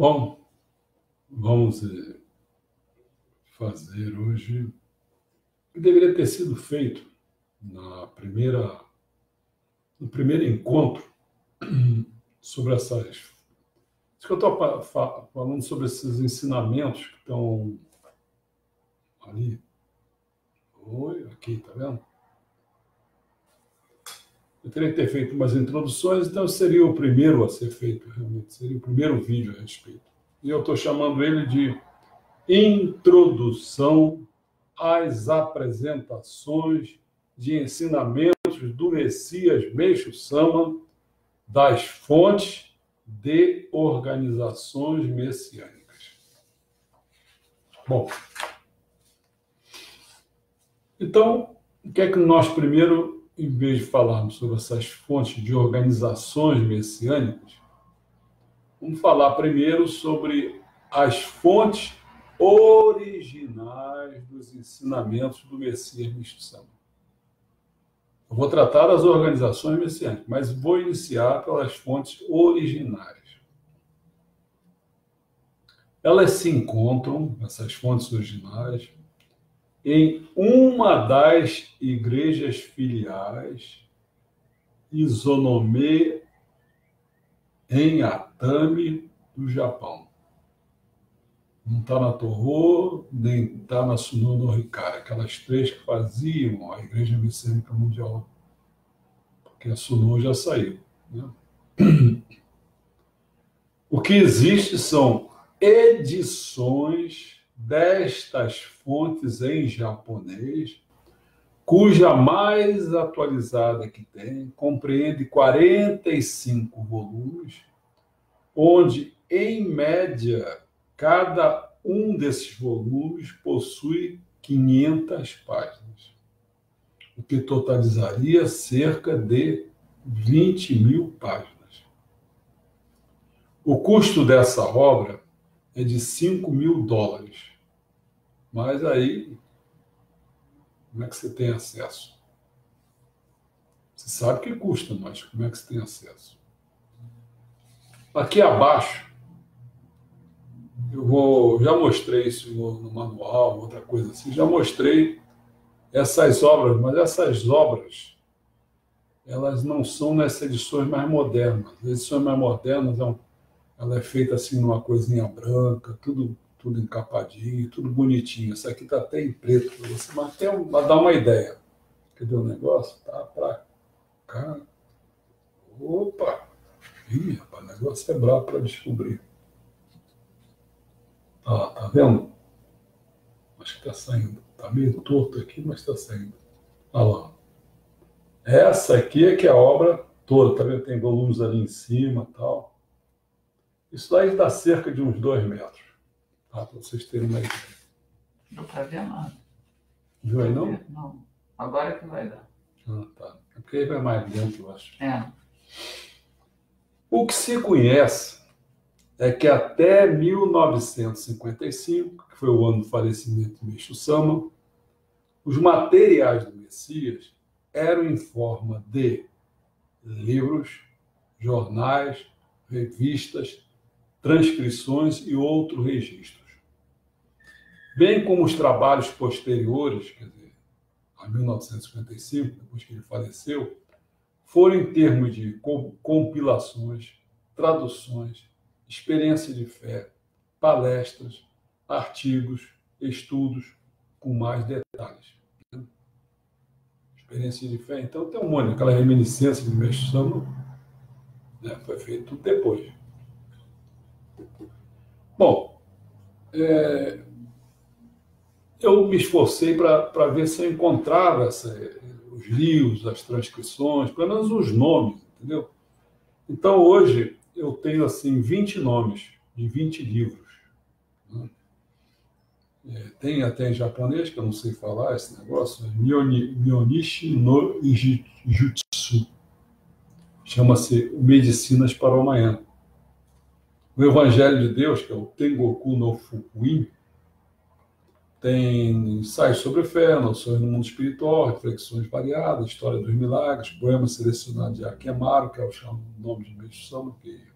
Bom, vamos fazer hoje o que deveria ter sido feito no primeiro encontro sobre essas. Isso que eu estou falando sobre esses ensinamentos que estão ali. Oi, aqui, tá vendo? Eu teria que ter feito umas introduções, então seria o primeiro a ser feito, realmente. Seria o primeiro vídeo a respeito. E eu estou chamando ele de Introdução às Apresentações de Ensinamentos do Messias Meixo Sama das Fontes de Organizações Messiânicas. Bom, então, o que é que nós primeiro, em vez de falarmos sobre essas fontes de organizações messiânicas, vamos falar primeiro sobre as fontes originais dos ensinamentos do Messias Meixo Sama. Eu vou tratar das organizações messiânicas, mas vou iniciar pelas fontes originais. Elas se encontram, essas fontes originais, em uma das igrejas filiais, Izonome, em Atami, do Japão. Não está na Torô, nem está na Suno no Hikari, aquelas três que faziam a Igreja Messiânica Mundial, porque a Suno já saiu, né? O que existe são edições destas fontes em japonês, cuja mais atualizada que tem compreende 45 volumes, onde, em média, cada um desses volumes possui 500 páginas, o que totalizaria cerca de 20.000 páginas. O custo dessa obra é de $5.000. Mas aí, como é que você tem acesso? Você sabe que custa, mas como é que você tem acesso? Aqui abaixo, já mostrei isso no manual, outra coisa assim, já mostrei essas obras, mas essas obras, elas não são nessas edições mais modernas. As edições mais modernas, ela é feita assim numa coisinha branca, tudo encapadinho, tudo bonitinho. Essa aqui está até em preto para você, mas para dar uma ideia. Cadê o negócio? Tá para cá. Opa! Ih, rapaz, o negócio é brabo para descobrir. Tá vendo? Acho que está saindo. Está meio torto aqui, mas está saindo. Olha lá. Essa aqui é que é a obra toda. Tá vendo? Tem volumes ali em cima e tal. Isso daí dá cerca de uns 2 metros. Tá? Para vocês terem uma ideia. Não está vendo nada. Viu aí, não? Não. Agora que vai dar. Ah, tá. É porque aí vai mais dentro, eu acho. É. O que se conhece é que até 1955, que foi o ano do falecimento de Meixo Sama, os materiais do Messias eram em forma de livros, jornais, revistas, transcrições e outros registros. Bem como os trabalhos posteriores, quer dizer, a 1955, depois que ele faleceu, foram em termos de compilações, traduções, experiência de fé, palestras, artigos, estudos com mais detalhes. Experiência de fé, então tem um monte, aquela reminiscência de Meixo Sama, né, foi feito tudo depois. Bom, eu me esforcei para ver se eu encontrava os livros, as transcrições, pelo menos os nomes, entendeu? Então, hoje, eu tenho, assim, 20 nomes de 20 livros. Né? Tem até em japonês, que eu não sei falar esse negócio, Myonishi no Jutsu. Chama-se Medicinas para o Amanhã. O Evangelho de Deus, que é o Tengoku no Fukuin, tem ensaios sobre fé, noções no mundo espiritual, reflexões variadas, história dos milagres, poemas selecionados de Akemaru, que é o nome de Meixo Sama, que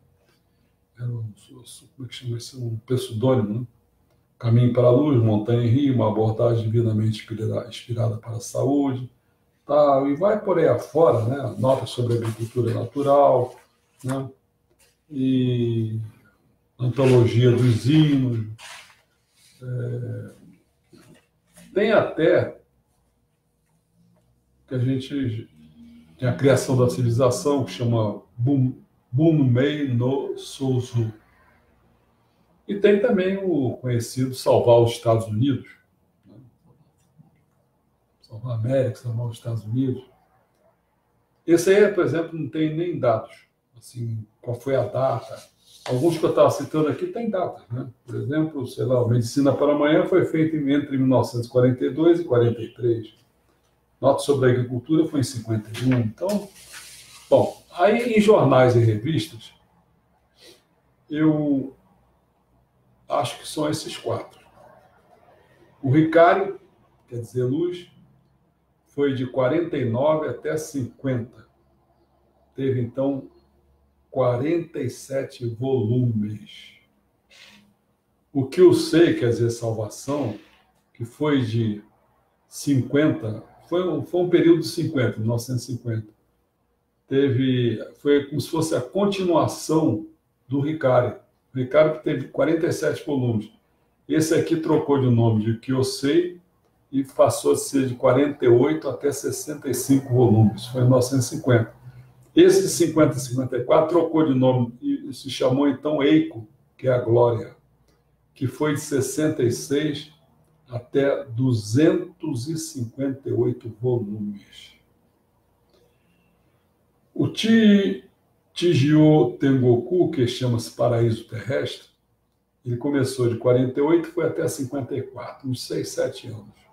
era como é que chama isso? Um pseudônimo, né? Caminho para a Luz, Montanha e Rio, uma abordagem divinamente inspirada para a saúde, tal, e vai por aí afora, né? Notas sobre a agricultura natural, né? E antologia dos hinos. Tem até que a gente tem a criação da civilização, que chama Bunmei no Sousou. E tem também o conhecido Salvar os Estados Unidos, né? Salvar a América, salvar os Estados Unidos. Esse aí, por exemplo, não tem nem dados, assim, qual foi a data. Alguns que eu estava citando aqui têm datas, né? Por exemplo, sei lá, o Medicina para Amanhã foi feito entre 1942 e 43. Nota sobre a Agricultura foi em 51. Então, bom, aí em jornais e revistas, eu acho que são esses quatro. O Ricário, quer dizer luz, foi de 49 até 50. Teve, então, 47 volumes. O que eu sei, quer dizer salvação, que foi de 50, foi um período de 50, 1950. Foi como se fosse a continuação do Ricário. O Ricário teve 47 volumes. Esse aqui trocou de nome de Kyosei e passou a ser de 48 até 65 volumes. Foi em 1950. Esse de 50 e 54 trocou de nome e se chamou então Eiko, que é a Glória, que foi de 66 até 258 volumes. O Chijio Tengoku, que chama-se Paraíso Terrestre, ele começou de 48 e foi até 54, uns 6, 7 anos.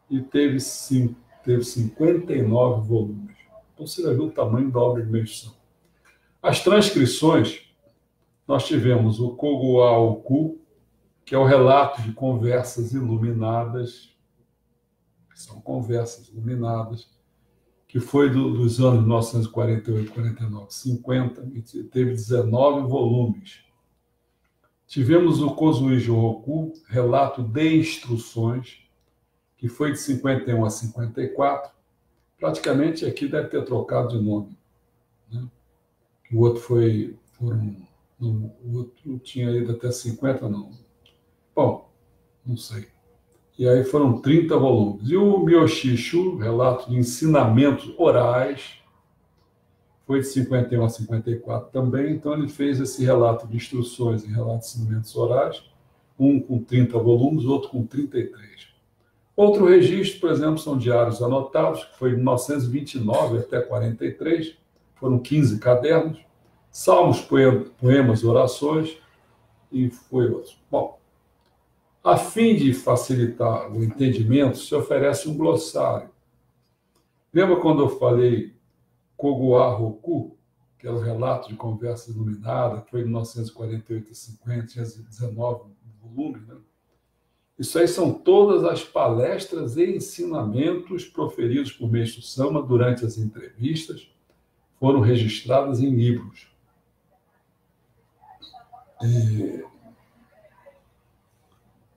E teve 59 volumes. Então você já viu o tamanho da obra de imersão. As transcrições, nós tivemos o Koguaoku, que é o relato de conversas iluminadas, que são conversas iluminadas, que foi dos anos 1948, 49, 50, e teve 19 volumes. Tivemos o Kozui Johoku, relato de instruções, que foi de 51 a 54. Praticamente aqui deve ter trocado de nome, né? O outro o outro tinha ido até 50, não. Bom, não sei. E aí foram 30 volumes. E o Myoshishu, relato de ensinamentos orais, foi de 51 a 54 também. Então ele fez esse relato de instruções e relato de ensinamentos orais, um com 30 volumes, outro com 33. Outro registro, por exemplo, são diários anotados, que foi de 1929 até 43, foram 15 cadernos, salmos, poemas, orações, e foi outro. Bom, a fim de facilitar o entendimento, se oferece um glossário. Lembra quando eu falei Koguá Roku, que é o relato de conversa iluminada, que foi de 1948 a 50, tinha 19 volumes, né? Isso aí são todas as palestras e ensinamentos proferidos por Meixo Sama durante as entrevistas, foram registradas em livros.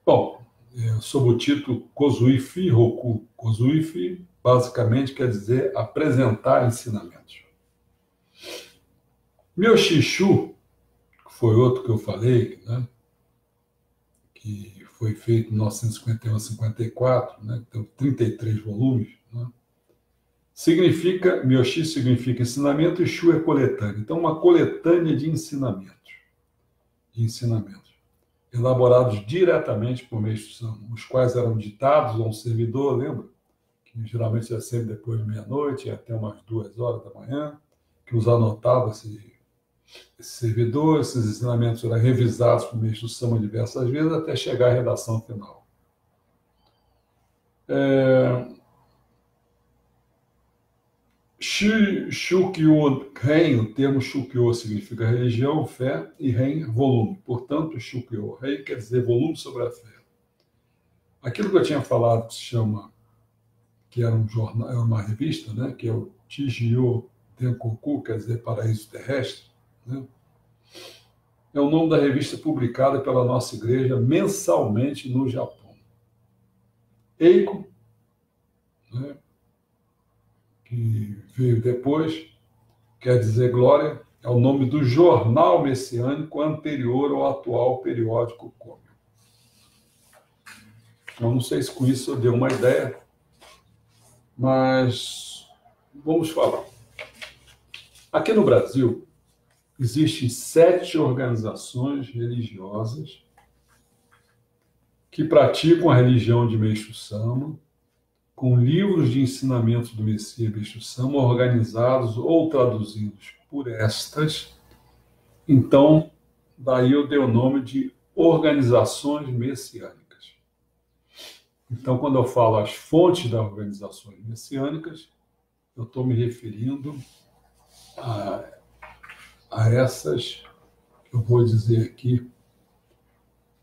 Bom, sob o título Kozuifi Roku. Kozuifi basicamente quer dizer apresentar ensinamentos. Myoshishu, que foi outro que eu falei, né, que foi feito em 1951 a 54, né, tem 33 volumes, né, Myoshi significa ensinamento e Shu é coletânea. Então, uma coletânea de ensinamentos. Elaborados diretamente por Meixo Sama, os quais eram ditados a um servidor, lembra? Que geralmente era sempre depois de meia-noite, até umas 2 horas da manhã, que os anotava esse servidor, esses ensinamentos eram revisados por Meixo Sama diversas vezes, até chegar à redação final. Shukyo Ren, o termo Shukyo significa religião, fé, e Ren, volume. Portanto, Shukyo Ren quer dizer volume sobre a fé. Aquilo que eu tinha falado que se chama, que era um jornal, era uma revista, né, que é o Chijio Tenkoku, quer dizer Paraíso Terrestre, né? é o nome da revista publicada pela nossa igreja mensalmente no Japão. Eiko, né, que veio depois, quer dizer glória, é o nome do jornal messiânico anterior ao atual periódico Cômio. Eu não sei se com isso eu dei uma ideia, mas vamos falar. Aqui no Brasil, existem 7 organizações religiosas que praticam a religião de Meixo Sama, com livros de ensinamentos do Messias Meixo Sama organizados ou traduzidos por estas. Então, daí eu dei o nome de organizações messiânicas. Então, quando eu falo as fontes das organizações messiânicas, eu estou me referindo a essas que eu vou dizer aqui,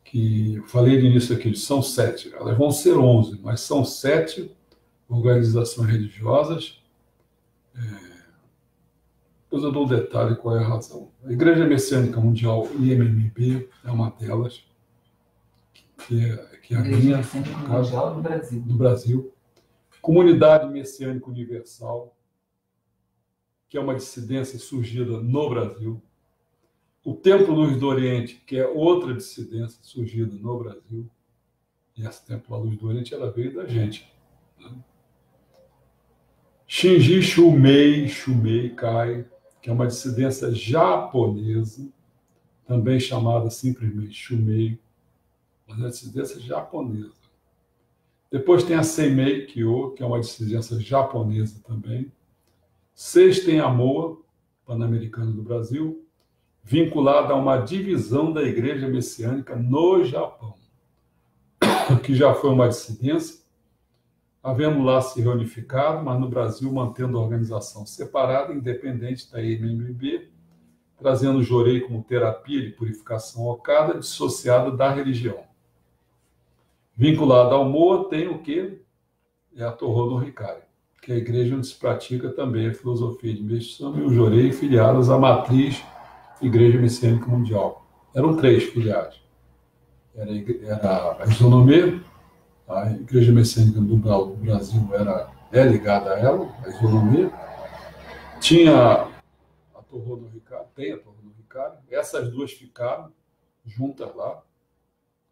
que eu falei no início aqui, são 7. Elas vão ser 11, mas são 7 organizações religiosas. Depois eu dou um detalhe qual é a razão. A Igreja Messiânica Mundial, IMMB, é uma delas, que é a minha, no caso, do Brasil. Comunidade Messiânica Universal, que é uma dissidência surgida no Brasil. O Templo Luz do Oriente, que é outra dissidência surgida no Brasil. E esse Templo da Luz do Oriente, ela veio da gente, né? Shinji Shumei Kai, que é uma dissidência japonesa, também chamada simplesmente Shumei, mas é uma dissidência japonesa. Depois tem a Seimei Kyo, que é uma dissidência japonesa também. Seisten Amoa, pan-americano do Brasil, vinculada a uma divisão da Igreja Messiânica no Japão, que já foi uma dissidência, havendo lá se reunificado, mas no Brasil mantendo a organização separada, independente da IMMB, trazendo o jorei como terapia de purificação Okada, dissociada da religião. Vinculada ao Moa tem o quê? É a Torô no Hikari, que é a igreja onde se pratica também a filosofia de Meixo Sama e o jorei filiadas à matriz Igreja Messiânica Mundial. Eram 3 filiais. Era a Isonomê, a Igreja Messiânica do Brasil é ligada a ela, a Isonomê. Tinha a Torô no Hikari, tem a Torô no Hikari. Essas 2 ficaram juntas lá,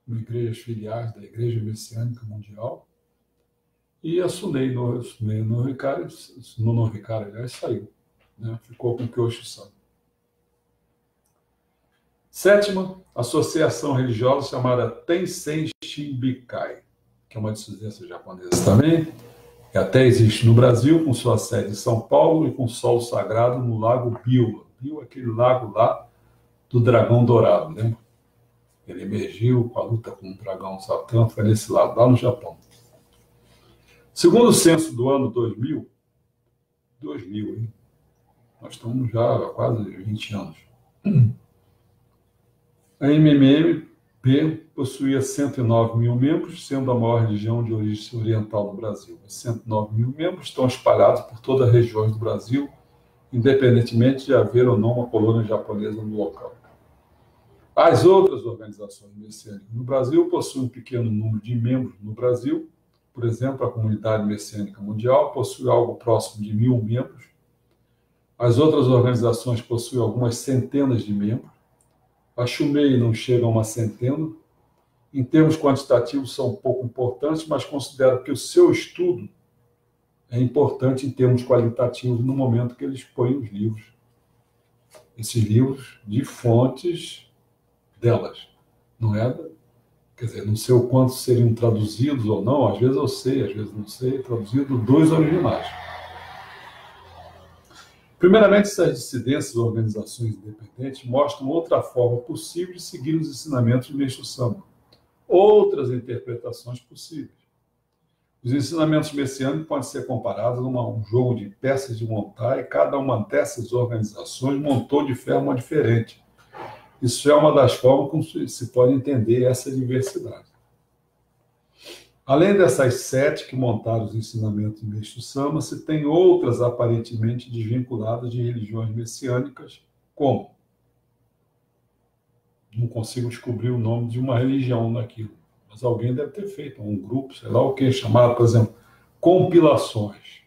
como igrejas filiais da Igreja Messiânica Mundial. E a Sunei no Hikari, aliás, saiu, né? Ficou com o Kyosho Sama. 7ª, associação religiosa chamada Tensei Shinbikai, que é uma dissidência japonesa também, que até existe no Brasil, com sua sede em São Paulo e com solo sagrado no Lago Biwa. Biwa é aquele lago lá do dragão dourado, lembra? Ele emergiu com a luta com o dragão Satã, foi nesse lado, lá no Japão. Segundo o censo do ano 2000, hein? Nós estamos já há quase 20 anos. A MMP possuía 109 mil membros, sendo a maior religião de origem oriental no Brasil. Os 109 mil membros estão espalhados por todas as regiões do Brasil, independentemente de haver ou não uma colônia japonesa no local. As outras organizações messiânicas no Brasil possuem um pequeno número de membros no Brasil. Por exemplo, a Comunidade Messiânica Mundial possui algo próximo de 1.000 membros. As outras organizações possuem algumas centenas de membros. A Shumei não chega a uma centena. Em termos quantitativos, são pouco importantes, mas considero que o seu estudo é importante em termos qualitativos no momento que eles põem os livros. Esses livros de fontes delas. Não é? Quer dizer, não sei o quanto seriam traduzidos ou não, às vezes eu sei, às vezes não sei, traduzido dos originais. Primeiramente, essas dissidências ou organizações independentes mostram outra forma possível de seguir os ensinamentos de Meixo Sama. Outras interpretações possíveis. Os ensinamentos messiânicos podem ser comparados a um jogo de peças de montar, e cada uma dessas organizações montou de forma diferente. Isso é uma das formas como se pode entender essa diversidade. Além dessas 7 que montaram os ensinamentos de Meixo Sama, se tem outras aparentemente desvinculadas de religiões messiânicas, como não consigo descobrir o nome de uma religião naquilo, mas alguém deve ter feito, um grupo, sei lá o que, chamado, por exemplo, compilações.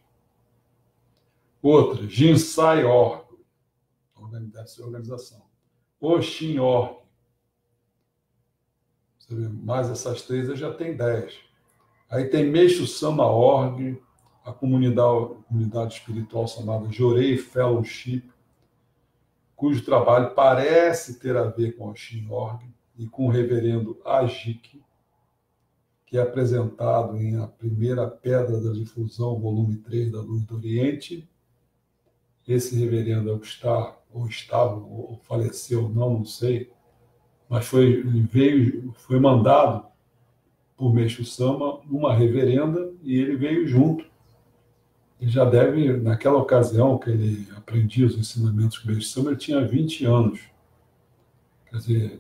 Outra, Jinsai.org, deve ser organização. Oshin.org. Você vê, mais essas três já tem 10. Aí tem Meixo Sama.org, a comunidade espiritual chamada Jorei Fellowship, cujo trabalho parece ter a ver com a Oshin.org e com o reverendo Ajik, que é apresentado em A Primeira Pedra da Difusão, volume 3 da Luz do Oriente. Esse reverendo ou faleceu, não sei, mas foi mandado por Meixo Sama uma reverenda e ele veio junto. Ele já deve, naquela ocasião que ele aprendia os ensinamentos com Meixo Sama, ele tinha 20 anos. Quer dizer,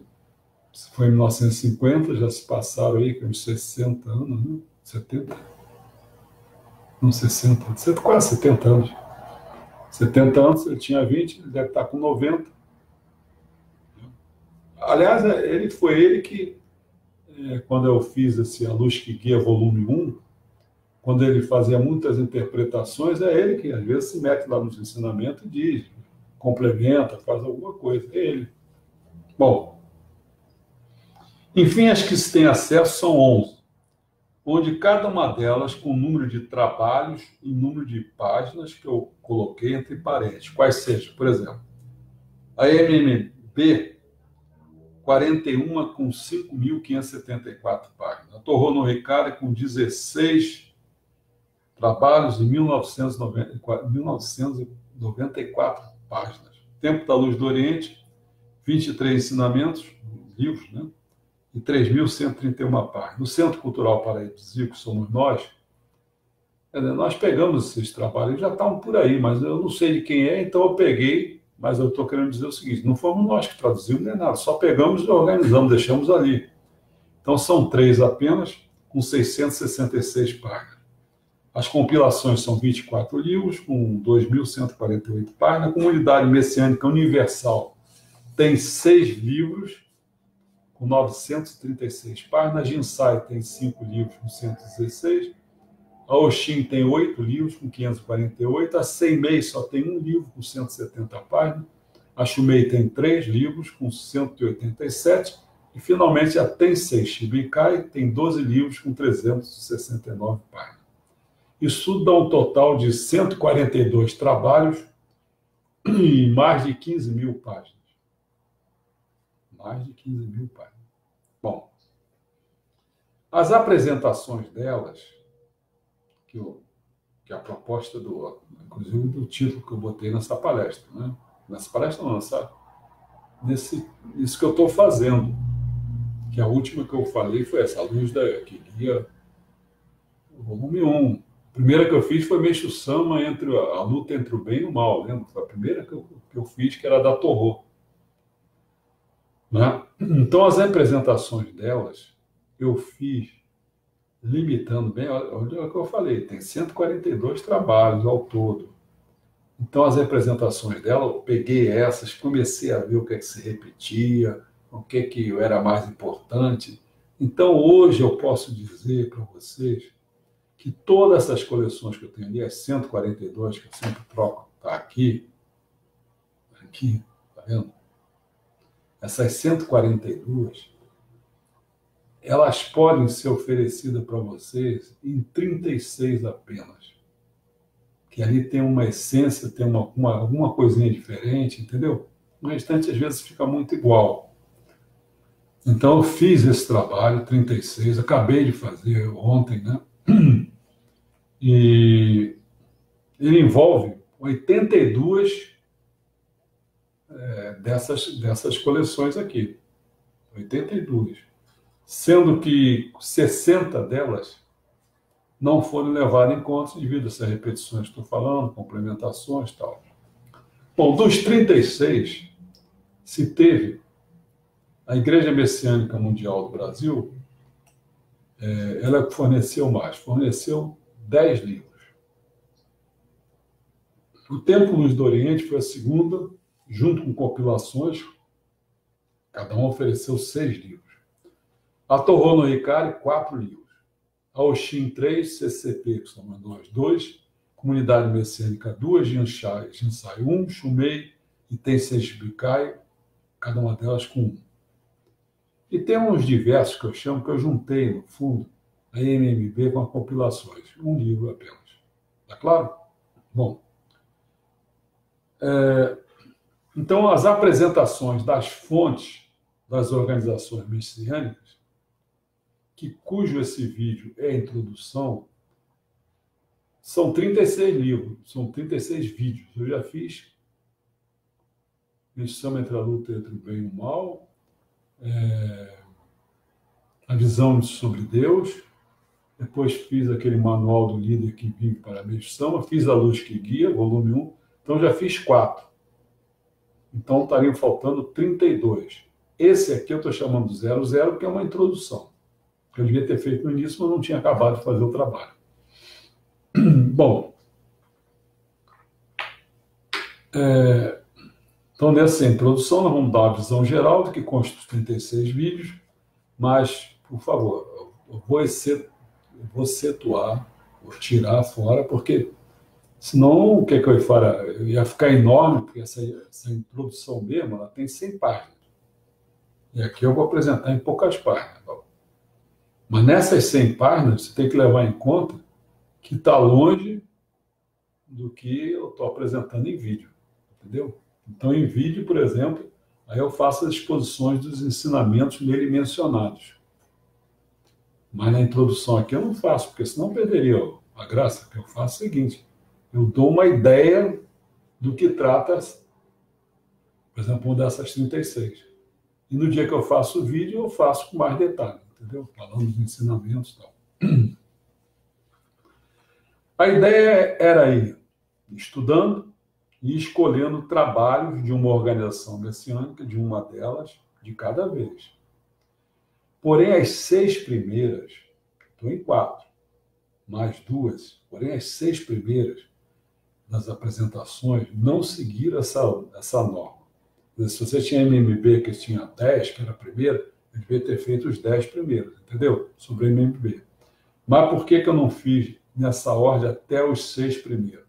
se foi em 1950, já se passaram aí uns 60 anos, né? 70? Não, 60, quase 70 anos. 70 anos, ele tinha 20, ele deve estar com 90. Aliás, foi ele que, quando eu fiz A Luz que Guia, volume 1, quando ele fazia muitas interpretações, é ele que às vezes se mete lá nos ensinamentos e diz, complementa, faz alguma coisa. É ele. Bom, enfim, as que se tem acesso são 11, onde cada uma delas com número de trabalhos e número de páginas que eu coloquei entre parênteses. Quais sejam, por exemplo, a MMB 41 com 5.574 páginas. A Torro no Ricari com 16 trabalhos e 1994 páginas. Tempo da Luz do Oriente, 23 ensinamentos, livros, né? E 3.131 páginas. No Centro Cultural Paraíso, que somos nós pegamos esses trabalhos, já estavam por aí, mas eu não sei de quem é, então eu peguei, mas eu estou querendo dizer o seguinte, não fomos nós que traduzimos nem nada, só pegamos e organizamos, deixamos ali. Então são 3 apenas, com 666 páginas. As compilações são 24 livros, com 2.148 páginas. A Comunidade Messiânica Universal tem 6 livros, com 936 páginas. A Jinsai tem 5 livros, com 116. A Oshin tem 8 livros, com 548. A Seimei só tem 1 livro, com 170 páginas. A Shumei tem 3 livros, com 187. E, finalmente, a Tensei Shibikai tem 12 livros, com 369 páginas. Isso dá um total de 142 trabalhos e mais de 15 mil páginas. Mais de 15 mil páginas. Bom, as apresentações delas, que a proposta inclusive do título que eu botei nessa palestra, né? Nessa palestra não, sabe? Isso que eu estou fazendo, que a última que eu falei foi essa, A Luz que Guia, o volume 1. A primeira que eu fiz foi Meixo Sama, a luta entre o bem e o mal, lembra? Foi a primeira que eu fiz, que era da Torro. Né? Então, as representações delas, eu fiz limitando bem, olha o que eu falei, tem 142 trabalhos ao todo. Então, as representações dela, eu peguei essas, comecei a ver o que é que se repetia, o que é que era mais importante. Então, hoje eu posso dizer para vocês que todas essas coleções que eu tenho ali, as 142, que eu sempre troco, tá aqui, tá vendo? Essas 142, elas podem ser oferecidas para vocês em 36 apenas. Que ali tem uma essência, tem alguma coisinha diferente, entendeu? No restante, às vezes, fica muito igual. Então, eu fiz esse trabalho, 36, acabei de fazer ontem, né? E ele envolve 82 dessas coleções aqui. 82. Sendo que 60 delas não foram levadas em conta devido a essas repetições que estou falando, complementações e tal. Bom, dos 36, se teve a Igreja Messiânica Mundial do Brasil, ela forneceu 10 livros. O Templo Luz do Oriente foi a segunda, junto com compilações, Cada um ofereceu 6 livros. A Torrô no Hikari, 4 livros. A Oshin, 3, CCP, que são nós 2, Comunidade Messiânica, 2, Jinsai 1, Shumei e Tensei Shibukai, cada uma delas com 1. E tem uns diversos que eu chamo, que eu juntei, no fundo, a MMB com as compilações. Um livro apenas. Tá claro? Bom. Então, as apresentações das fontes das organizações messiânicas, cujo esse vídeo é a introdução, são 36 livros, são 36 vídeos. Eu já fiz Missão entre a luta entre o bem e o mal, a visão sobre Deus, depois fiz aquele manual do líder que vive para a missão, fiz a luz que guia, volume 1, então já fiz 4. Então estariam faltando 32. Esse aqui eu estou chamando 00, que é uma introdução. Que eu devia ter feito no início, mas não tinha acabado de fazer o trabalho. Bom, então nessa introdução nós vamos dar uma visão geral do que consta os 36 vídeos, mas, por favor, eu vou setuar, vou tirar fora, porque senão o que eu ia fazer? Eu ia ficar enorme, porque essa introdução mesmo, ela tem 100 páginas. E aqui eu vou apresentar em poucas páginas. Mas nessas 100 páginas, você tem que levar em conta que está longe do que eu estou apresentando em vídeo. Entendeu? Então, em vídeo, por exemplo, aí eu faço as exposições dos ensinamentos nele mencionados. Mas na introdução aqui eu não faço, porque senão perderia a graça. O que eu faço é o seguinte: eu dou uma ideia do que trata, por exemplo, uma dessas 36. E no dia que eu faço o vídeo, eu faço com mais detalhe, entendeu? Falando dos ensinamentos e tal. A ideia era ir estudando e escolhendo trabalhos de uma organização messiânica, de uma delas, de cada vez. Porém, as 6 primeiras, estou em 4, mais 2, porém as 6 primeiras das apresentações não seguiram essa norma. Se você tinha MMB que tinha 10, que era a primeira, eu devia ter feito os 10 primeiros, entendeu? Sobre a MMB. Mas por que eu não fiz nessa ordem até os 6 primeiros?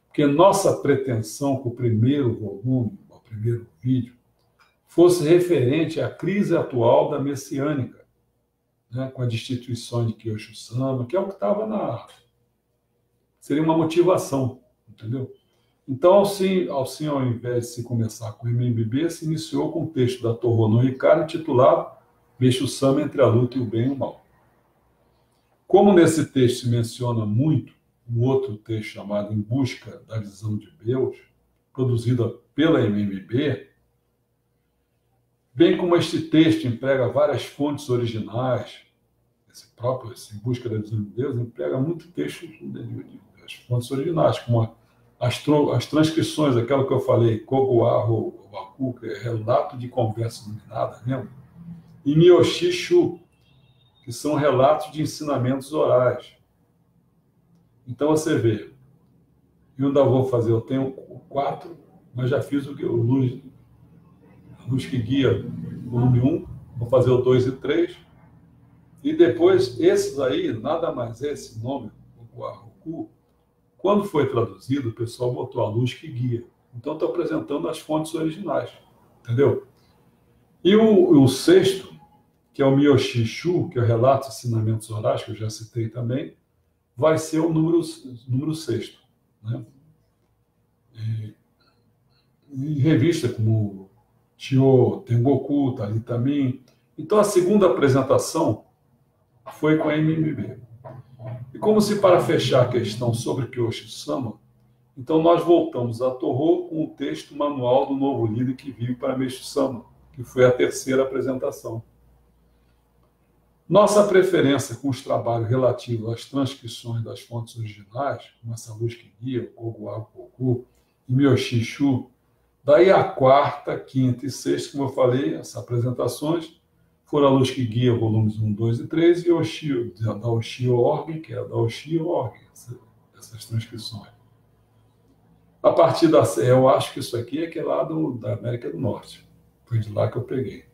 Porque nossa pretensão com o primeiro volume, o primeiro vídeo, fosse referente à crise atual da messiânica, né, com a destituição de Kyosho-sama, que é o que estava na... Seria uma motivação, entendeu? Então, ao invés de se começar com o MMB, se iniciou com o texto da Torrô no Hikari, intitulado Meishu-sama entre a luta e o bem e o mal. Como nesse texto se menciona muito um outro texto chamado Em Busca da Visão de Deus, produzida pela MMB, bem como este texto emprega várias fontes originais, esse Em Busca da Visão de Deus emprega muito texto das fontes originais, como as transcrições, aquela que eu falei, Koguarro Waku, que é relato de conversa iluminada, lembra? E Miyoshi-shu, que são relatos de ensinamentos orais. Então você vê, eu ainda vou fazer, eu tenho 4, mas já fiz a luz que guia, volume 1, vou fazer o 2 e 3, e depois esses aí, nada mais é esse nome, o Guarroku, quando foi traduzido, o pessoal botou a luz que guia. Então estou apresentando as fontes originais, entendeu? E o sexto, que é o Miyoshi-shu, que é o relato de ensinamentos orais, que eu já citei também, vai ser o número 6. Né? E revista como Chio, Tengoku, Talitamin. Então, a segunda apresentação foi com a MMB. E como se para fechar a questão sobre Kyosho-sama, então nós voltamos a Torrô com o texto manual do novo líder que vive para Meishu-sama, que foi a terceira apresentação. Nossa preferência com os trabalhos relativos às transcrições das fontes originais, como essa luz que guia, o Kogu e Miyoshi-shu, daí a quarta, quinta e sexta, como eu falei, essas apresentações, foram a luz que guia, volumes 1, 2 e 3, e da Oshio-org, que é a da Oshio-org, essas transcrições. A partir eu acho que isso aqui é que é lá da América do Norte. Foi de lá que eu peguei.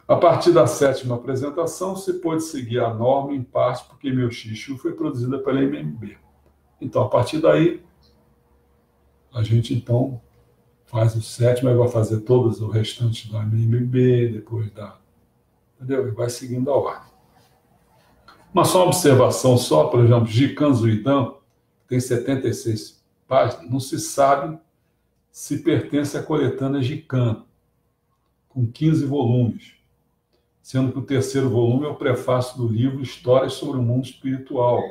A partir da 7ª apresentação, se pôde seguir a norma em parte porque meu Xixu foi produzida pela MMB. Então, a partir daí, a gente então faz o 7º, aí vai fazer todos os restantes da MMB, depois da... Entendeu? E vai seguindo a ordem. Mas só uma observação só, por exemplo, Jikan Zuidan tem 76 páginas, não se sabe se pertence à coletânea Jikan, com 15 volumes, sendo que o 3º volume é o prefácio do livro Histórias sobre o Mundo Espiritual,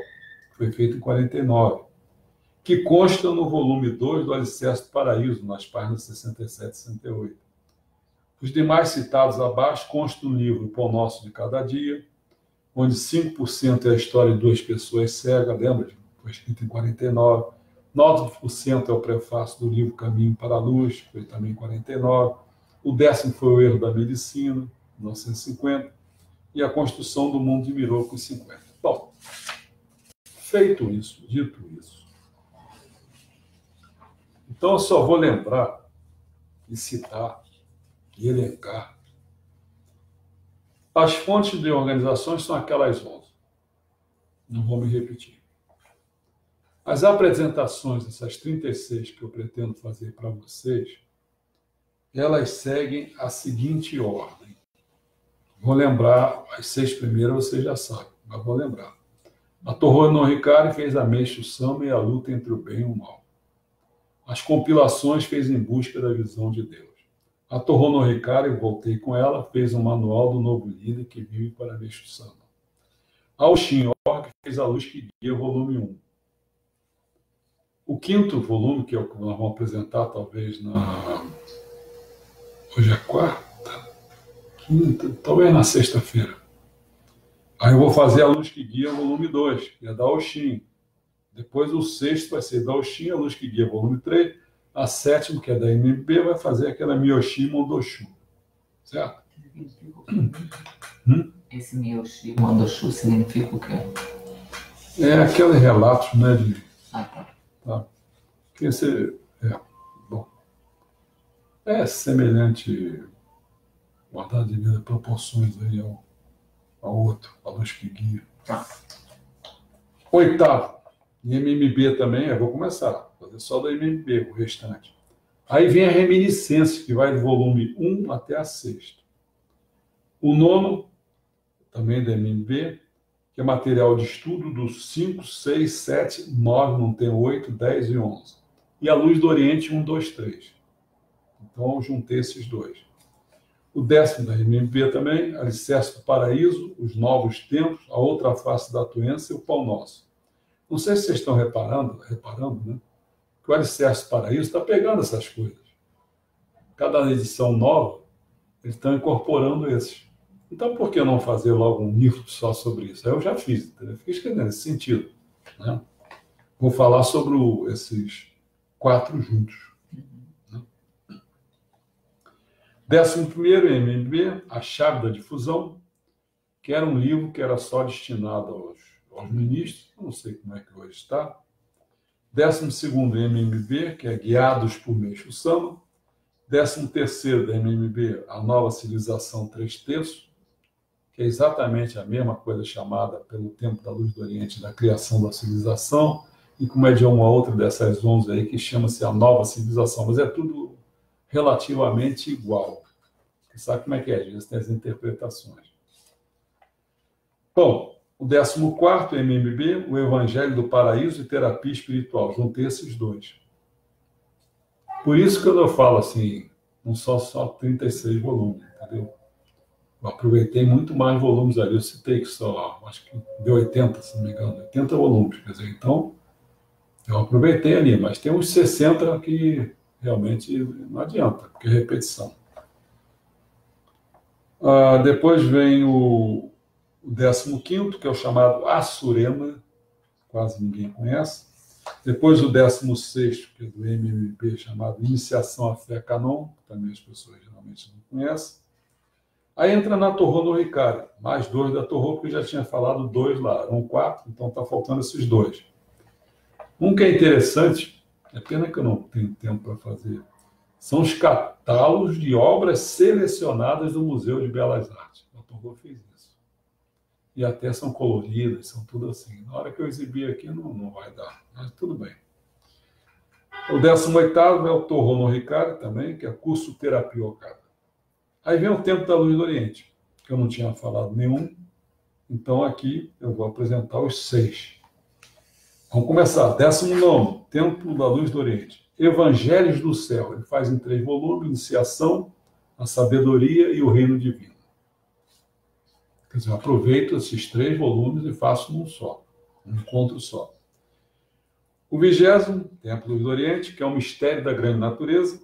que foi feito em 49, que consta no volume 2 do Alicerce do Paraíso, nas páginas 67 e 68. Os demais citados abaixo constam no livro Pão Nosso de Cada Dia, onde 5% é a história de 2 pessoas cegas, lembra? Foi escrito em 49. 9% é o prefácio do livro Caminho para a Luz, foi também em 49. O 10º foi o Erro da Medicina, 1950. E a Construção do Mundo de Miroku, em 50. Bom, feito isso, dito isso, então eu só vou lembrar e citar e elencar. As fontes de organizações são aquelas 11. Não vou me repetir. As apresentações dessas 36 que eu pretendo fazer para vocês, elas seguem a seguinte ordem. Vou lembrar, as 6 primeiras vocês já sabem, mas vou lembrar. A Tohō no Hikari fez a Meishu Sama e a luta entre o bem e o mal. As compilações fez em busca da visão de Deus. A Tohō no Hikari, voltei com ela, fez um manual do novo líder que vive para a Meishu Sama. A Oshin Org fez a Luz que Guia, volume 1. O 5º volume, que é o que nós vamos apresentar, talvez na... Hoje é quarta? Quinta? Talvez na sexta-feira. Aí eu vou fazer a Luz que Guia, volume 2, que é da Oshin. Depois o 6º vai ser da Oshin, a Luz que Guia, volume 3. A 7ª, que é da MMB, vai fazer aquela Miyoshi Mondoshu. Certo? Esse Miyoshi Mondoshu significa o quê? É aquele relato, né, de... Tá. Tá? Que esse... bom. É semelhante, guardado de devidas proporções aí ao outro, a Luz que Guia. Tá. 8º, em MMB também, eu vou começar, fazer só da MMB, o restante. Aí vem a reminiscência, que vai do volume 1 até a 6ª. O 9º, também da MMB, que é material de estudo dos 5, 6, 7, 9, não tem 8, 10 e 11. E a Luz do Oriente, 1, 2, 3. Então, eu juntei esses dois. O 10º da MMB também, Alicerce do Paraíso, Os Novos Tempos, A Outra Face da Doença e o Pão Nosso. Não sei se vocês estão reparando, né? Que o Alicerce do Paraíso está pegando essas coisas. Cada edição nova, eles estão incorporando esses. Então, por que não fazer logo um livro só sobre isso? Aí eu já fiz, entendeu? Fiquei escrevendo nesse sentido. Né? Vou falar sobre esses 4 juntos. Né? 11º MMB, A Chave da Difusão, que era um livro que era só destinado aos ministros, não sei como é que hoje está. 12º MMB, que é Guiados por Meishu Sama. 13º da MMB, A Nova Civilização 3/3, que é exatamente a mesma coisa chamada pelo Tempo da Luz do Oriente da criação da civilização, e como é de uma outra dessas 11 aí, que chama-se A Nova Civilização, mas é tudo relativamente igual. Você sabe como é que é, às vezes tem as interpretações. Bom, o 14º MMB, O Evangelho do Paraíso e Terapia Espiritual. Juntei esses dois. Por isso que eu falo assim, não são só 36 volumes, entendeu? Eu aproveitei muito mais volumes ali. Eu citei que só, acho que deu 80, se não me engano, 80 volumes. Quer dizer, então, eu aproveitei ali, mas tem uns 60 que realmente não adianta, porque é repetição. Depois vem o 15º, que é o chamado Asurema, quase ninguém conhece. Depois o 16º, que é do MMB, chamado Iniciação à Fé Canon, que também as pessoas geralmente não conhecem. Aí entra na Tohō no Hikari, mais 2 da Tohō, porque eu já tinha falado 2 lá, eram 4, então está faltando esses 2. Um que é interessante, é pena que eu não tenho tempo para fazer São os catálogos de obras selecionadas do Museu de Belas Artes. O Dr. Rô fez isso. E até são coloridas, são tudo assim. Na hora que eu exibir aqui, não vai dar, mas tudo bem. O 18º é o Torro no Ricardo também, que é curso Terapia Okada. Aí vem o Templo da Luz do Oriente, que eu não tinha falado nenhum. Então aqui eu vou apresentar os 6. Vamos começar. 19º, Templo da Luz do Oriente. Evangelhos do Céu. Ele faz em 3 volumes: Iniciação, a Sabedoria e o Reino Divino. Quer dizer, eu aproveito esses 3 volumes e faço um só, um encontro só. O 20º, Templo da Luz do Oriente, que é o mistério da grande natureza.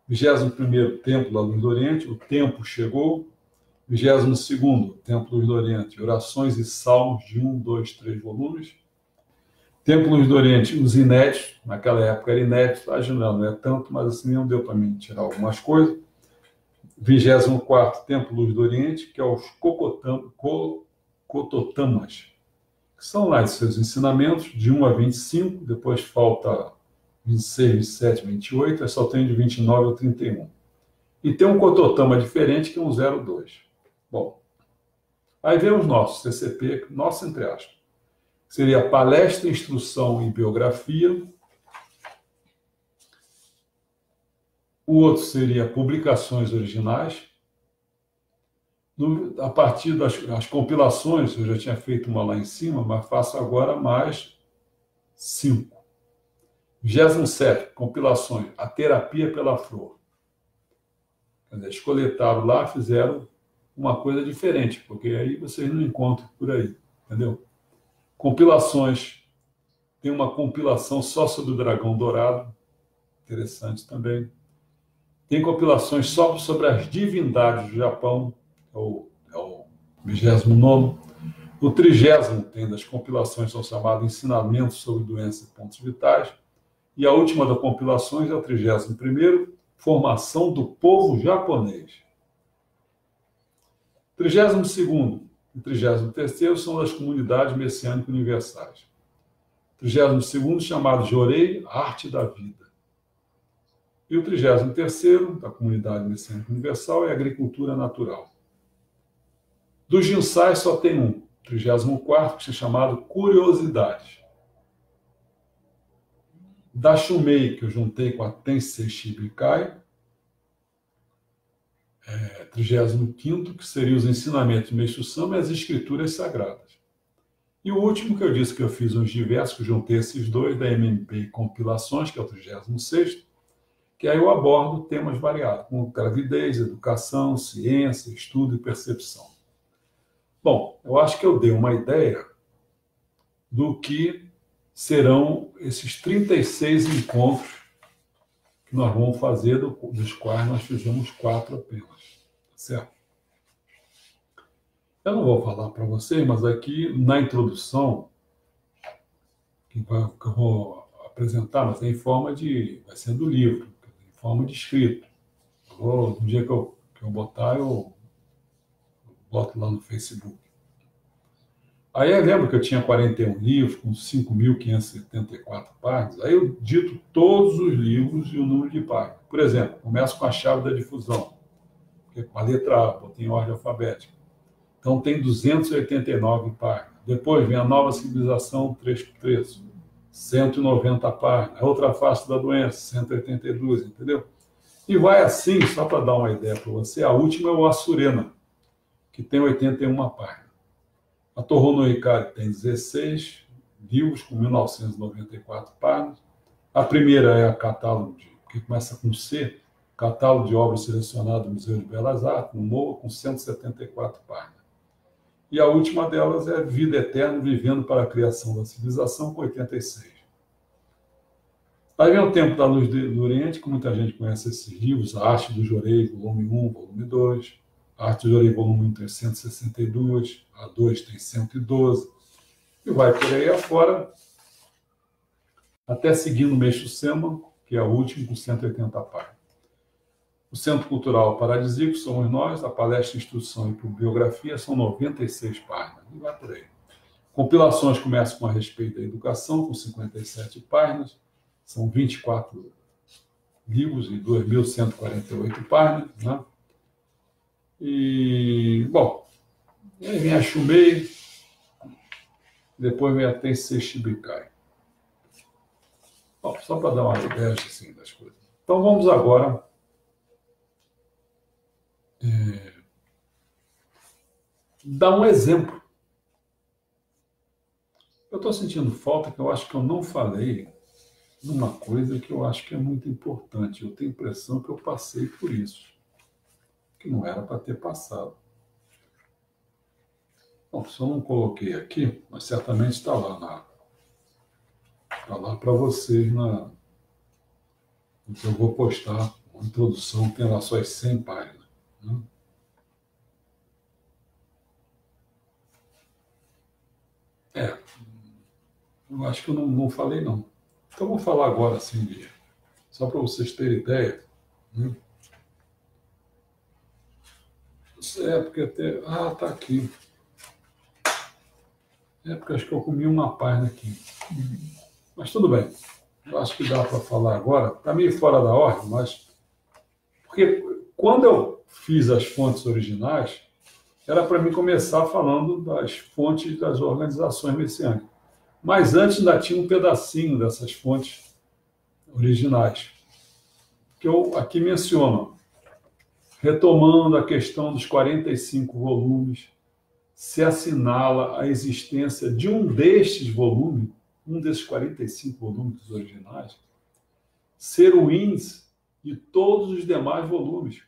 21º, Templo da Luz do Oriente, o tempo chegou. 22º, Templo da Luz do Oriente, orações e salmos de 1, 2, 3 volumes. Templo da Luz do Oriente, os inéditos, naquela época era inédito, hoje não é tanto, mas assim não deu para mim tirar algumas coisas. 24º, Templo da Luz do Oriente, que é os Cototamas, que são lá de seus ensinamentos, de 1 a 25, depois falta 26, 27, 28, aí só tem de 29 ao 31. E tem um Cototama diferente, que é um 02. Bom, aí vem os nossos, CCP, nosso entre aspas. Seria palestra, instrução e biografia. O outro seria publicações originais. A partir das compilações, eu já tinha feito uma lá em cima, mas faço agora mais 5. 27, compilações, a terapia pela flor. Quer dizer, eles coletaram lá, fizeram uma coisa diferente, porque aí vocês não encontram por aí, entendeu? Compilações, tem uma compilação só sobre o dragão dourado, interessante também. Tem compilações só sobre as divindades do Japão, é o 29º. O 30º tem das compilações, são chamadas Ensinamentos sobre Doenças e Pontos Vitais. E a última das compilações é o 31º, Formação do Povo Japonês. 32º e 33º são das Comunidades Messiânicas Universais. 32º, chamado Jorei, Arte da Vida. E o 33º, da Comunidade Messiânica Universal, é Agricultura Natural. Dos Jinsai só tem um, 34º, que é chamado Curiosidades. Da Shumei, que eu juntei com a Tensei Shibikai, 35º, que seria os ensinamentos de Meixo Sama e as escrituras sagradas. E o último que eu disse que eu fiz uns diversos, que eu juntei esses dois, da MMP Compilações, que é o 36º, que aí eu abordo temas variados, como gravidez, educação, ciência, estudo e percepção. Bom, eu acho que eu dei uma ideia do que serão esses 36 encontros que nós vamos fazer, dos quais nós fizemos 4 apenas, certo? Eu não vou falar para vocês, mas aqui na introdução, que eu vou apresentar, mas é em forma de, vai ser do livro, em forma de escrito. No dia que eu botar, eu boto lá no Facebook. Aí eu lembro que eu tinha 41 livros, com 5.574 páginas. Aí eu dito todos os livros e o número de páginas. Por exemplo, começo com a chave da difusão, que é com a letra A, botei em ordem alfabética. Então tem 289 páginas. Depois vem a Nova Civilização 3x3, 190 páginas. A Outra Face da Doença, 182, entendeu? E vai assim, só para dar uma ideia para você, a última é o Assurena, que tem 81 páginas. A Torro no Ricardo tem 16 livros, com 1994 páginas. A primeira é a catálogo, que começa com C, catálogo de obras selecionadas do Museu de Belas Artes, no MOA, com 174 páginas. E a última delas é Vida Eterna, Vivendo para a Criação da Civilização, com 86. Aí vem o Tempo da Luz do Oriente, que muita gente conhece esses livros, A Arte do Jorei, volume 1, volume 2, A Arte do Jorei, volume 1 tem 162, a 2 tem 112, e vai por aí afora, até seguindo o Meixo Sama, que é o último, com 180 páginas. O Centro Cultural Paradisíaco somos nós, a palestra Instrução e Biografia são 96 páginas, e vai por aí. Compilações começam com A Respeito da Educação, com 57 páginas, são 24 livros em 2.148 páginas, né? E, bom, aí vem a Shumei, depois vem a Tensei Shibikai. Bom, só para dar uma ideia assim, das coisas. Então vamos agora dar um exemplo. Eu estou sentindo falta que eu acho que eu não falei numa coisa que eu acho que é muito importante. Eu tenho a impressão que eu passei por isso, que não era para ter passado. Bom, se eu não coloquei aqui, mas certamente está lá para vocês no que eu vou postar. Uma introdução tem lá só as 100 páginas, né? Eu acho que eu não falei, não. Então, vou falar agora, assim, só para vocês terem ideia, né? Porque até... Ah, tá aqui. Porque acho que eu comi uma página aqui. Mas tudo bem. Eu acho que dá para falar agora. Está meio fora da ordem, mas... Porque quando eu fiz as fontes originais, era para mim começar falando das fontes das organizações messiânicas. Mas antes ainda tinha um pedacinho dessas fontes originais, que eu aqui menciono, retomando a questão dos 45 volumes, se assinala a existência de um destes volumes, um desses 45 volumes originais, ser o índice de todos os demais volumes.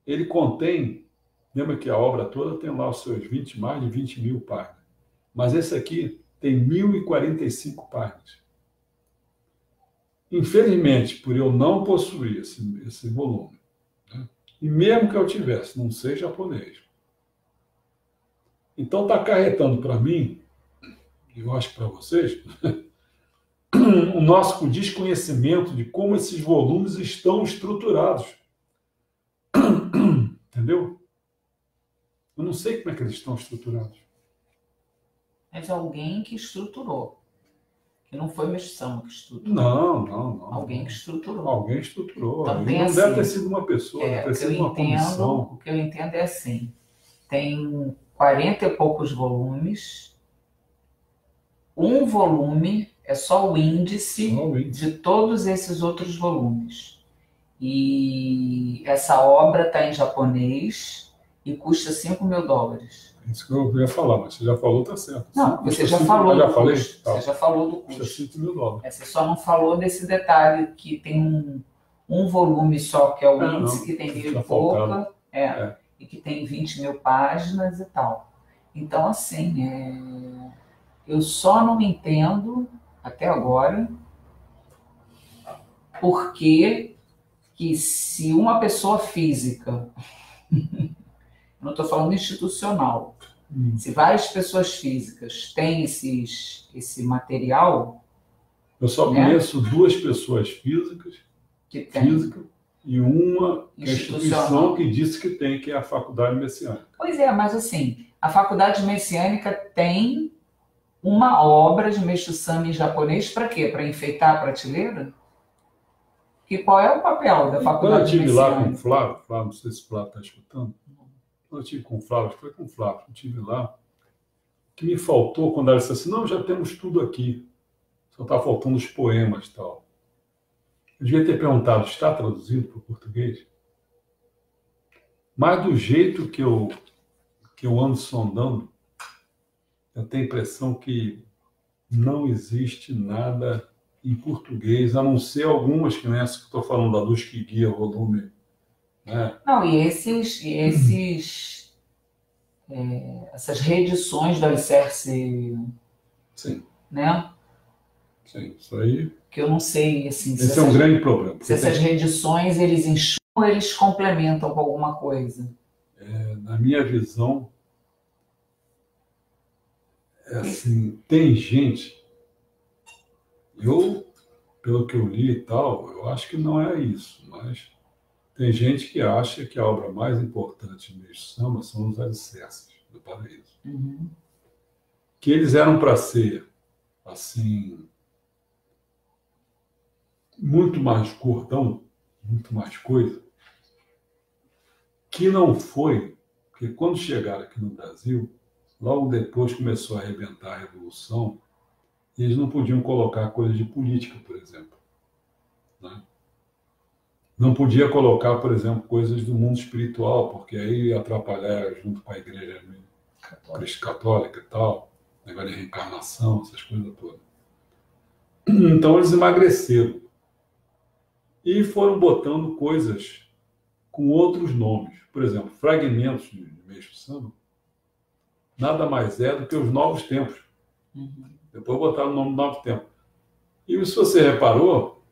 Ele contém, lembra que a obra toda tem lá os seus mais de 20 mil páginas, mas esse aqui tem 1.045 páginas. Infelizmente, por eu não possuir esse volume, né? E mesmo que eu tivesse, não sei japonês, então está acarretando para mim, e eu acho que para vocês, o nosso desconhecimento de como esses volumes estão estruturados. Entendeu? Eu não sei como é que eles estão estruturados. Mas alguém que estruturou. Que não foi Meixo Sama que estruturou. Não. Alguém que estruturou. Alguém estruturou. Então, não assim, deve ter sido uma pessoa, deve ter sido uma comissão. O que eu entendo é assim, tem 40 e poucos volumes, um volume é só o índice de todos esses outros volumes. E essa obra está em japonês e custa $5.000. Isso que eu ia falar, mas você já falou, está certo. Não, você já falou do custo. Tá. Você já falou do custo. Custa $5.000. Você só não falou desse detalhe que tem um volume só, que é o índice, que tem 1.000 e pouca, e que tem 20 mil páginas e tal. Então, assim, eu só não entendo, até agora, por que se uma pessoa física, não estou falando institucional, se várias pessoas físicas têm esse material... Eu só conheço duas pessoas físicas e uma instituição que disse que tem, que é a Faculdade Messiânica. Pois é, mas assim, a Faculdade Messiânica tem uma obra de Meixo Sama em japonês para quê? Para enfeitar a prateleira? E qual é o papel da Faculdade Messiânica? Quando eu estive lá com o Flávio, não sei se o Flávio está escutando, quando eu estive com o Flávio, acho que foi com o Flávio, eu estive lá, o que me faltou quando ela disse assim, não, já temos tudo aqui, só está faltando os poemas e tal. Eu devia ter perguntado, está traduzido para o português? Mas do jeito que eu ando sondando, eu tenho a impressão que não existe nada em português, a não ser algumas que nessa que estou falando, da Luz que Guia, volume. Né? Não, e essas reedições do Alicerce, sim, né? Sim, isso aí. Que eu não sei, assim... Esse é um grande problema. Se essas reedições, eles enxugam ou eles complementam com alguma coisa? Na minha visão, assim, tem gente... pelo que eu li e tal, eu acho que não é isso, mas tem gente que acha que a obra mais importante de Meixo Sama são os Alicerces do Paraíso. Uhum. Que eles eram para ser, assim, muito mais cordão, muito mais coisa, que não foi, porque quando chegaram aqui no Brasil, logo depois começou a arrebentar a Revolução, e eles não podiam colocar coisas de política, por exemplo. Né? Não podia colocar, por exemplo, coisas do mundo espiritual, porque aí ia atrapalhar junto com a igreja católica e tal, negócio de reencarnação, essas coisas todas. Então eles emagreceram e foram botando coisas com outros nomes. Por exemplo, fragmentos de Meixo Sama nada mais é do que os novos tempos. Depois botaram o nome do novo tempo. E se você reparou,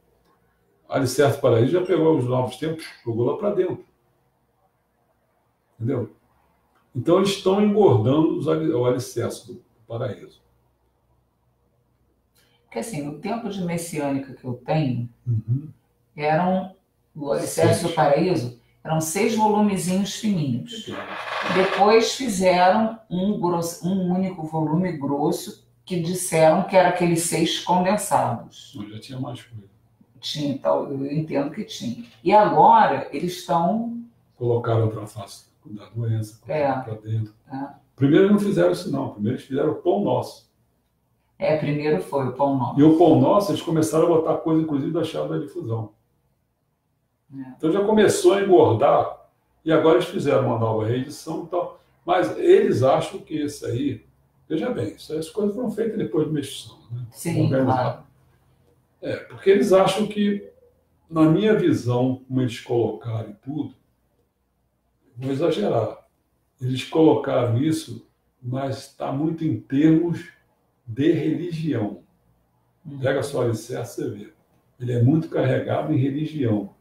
Alicerce Paraíso já pegou os novos tempos, jogou lá para dentro. Entendeu? Então eles estão engordando o alicerce do paraíso. Porque assim, no tempo de messiânica que eu tenho, eram, o alicerce do paraíso, eram 6 volumezinhos fininhos. Depois fizeram um único volume grosso, que disseram que era aqueles 6 condensados. Mas já tinha mais coisa. Tinha, eu entendo que tinha. E agora eles estão... Colocaram outra face da doença para dentro. É. Primeiro não fizeram isso não. Primeiro eles fizeram o Pão Nosso. Primeiro foi o Pão Nosso. E o Pão Nosso eles começaram a botar coisa, inclusive, da chave da difusão. Então já começou a engordar. E agora eles fizeram uma nova reedição e tal. Mas eles acham que esse aí... Veja bem, essas coisas foram feitas depois de Meixo Sama, né? Sim, claro. Porque eles acham que, na minha visão, como eles colocaram e tudo, vou exagerar, eles colocaram isso, mas está muito em termos de religião. Pega só o alicerce, você vê. Ele é muito carregado em religião.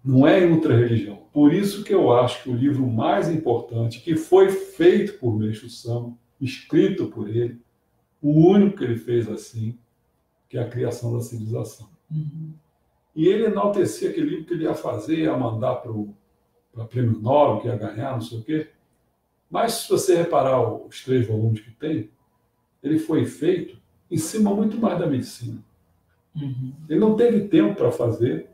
Não é em ultra-religião. Por isso que eu acho que o livro mais importante, que foi feito por Meixo Sama, escrito por ele, o único que ele fez assim, que é a criação da civilização. E ele enaltecia aquele livro que ele ia fazer, ia mandar para Prêmio Nobel, que ia ganhar, não sei o quê. Mas se você reparar os 3 volumes que tem, ele foi feito em cima muito mais da medicina. Ele não teve tempo para fazer,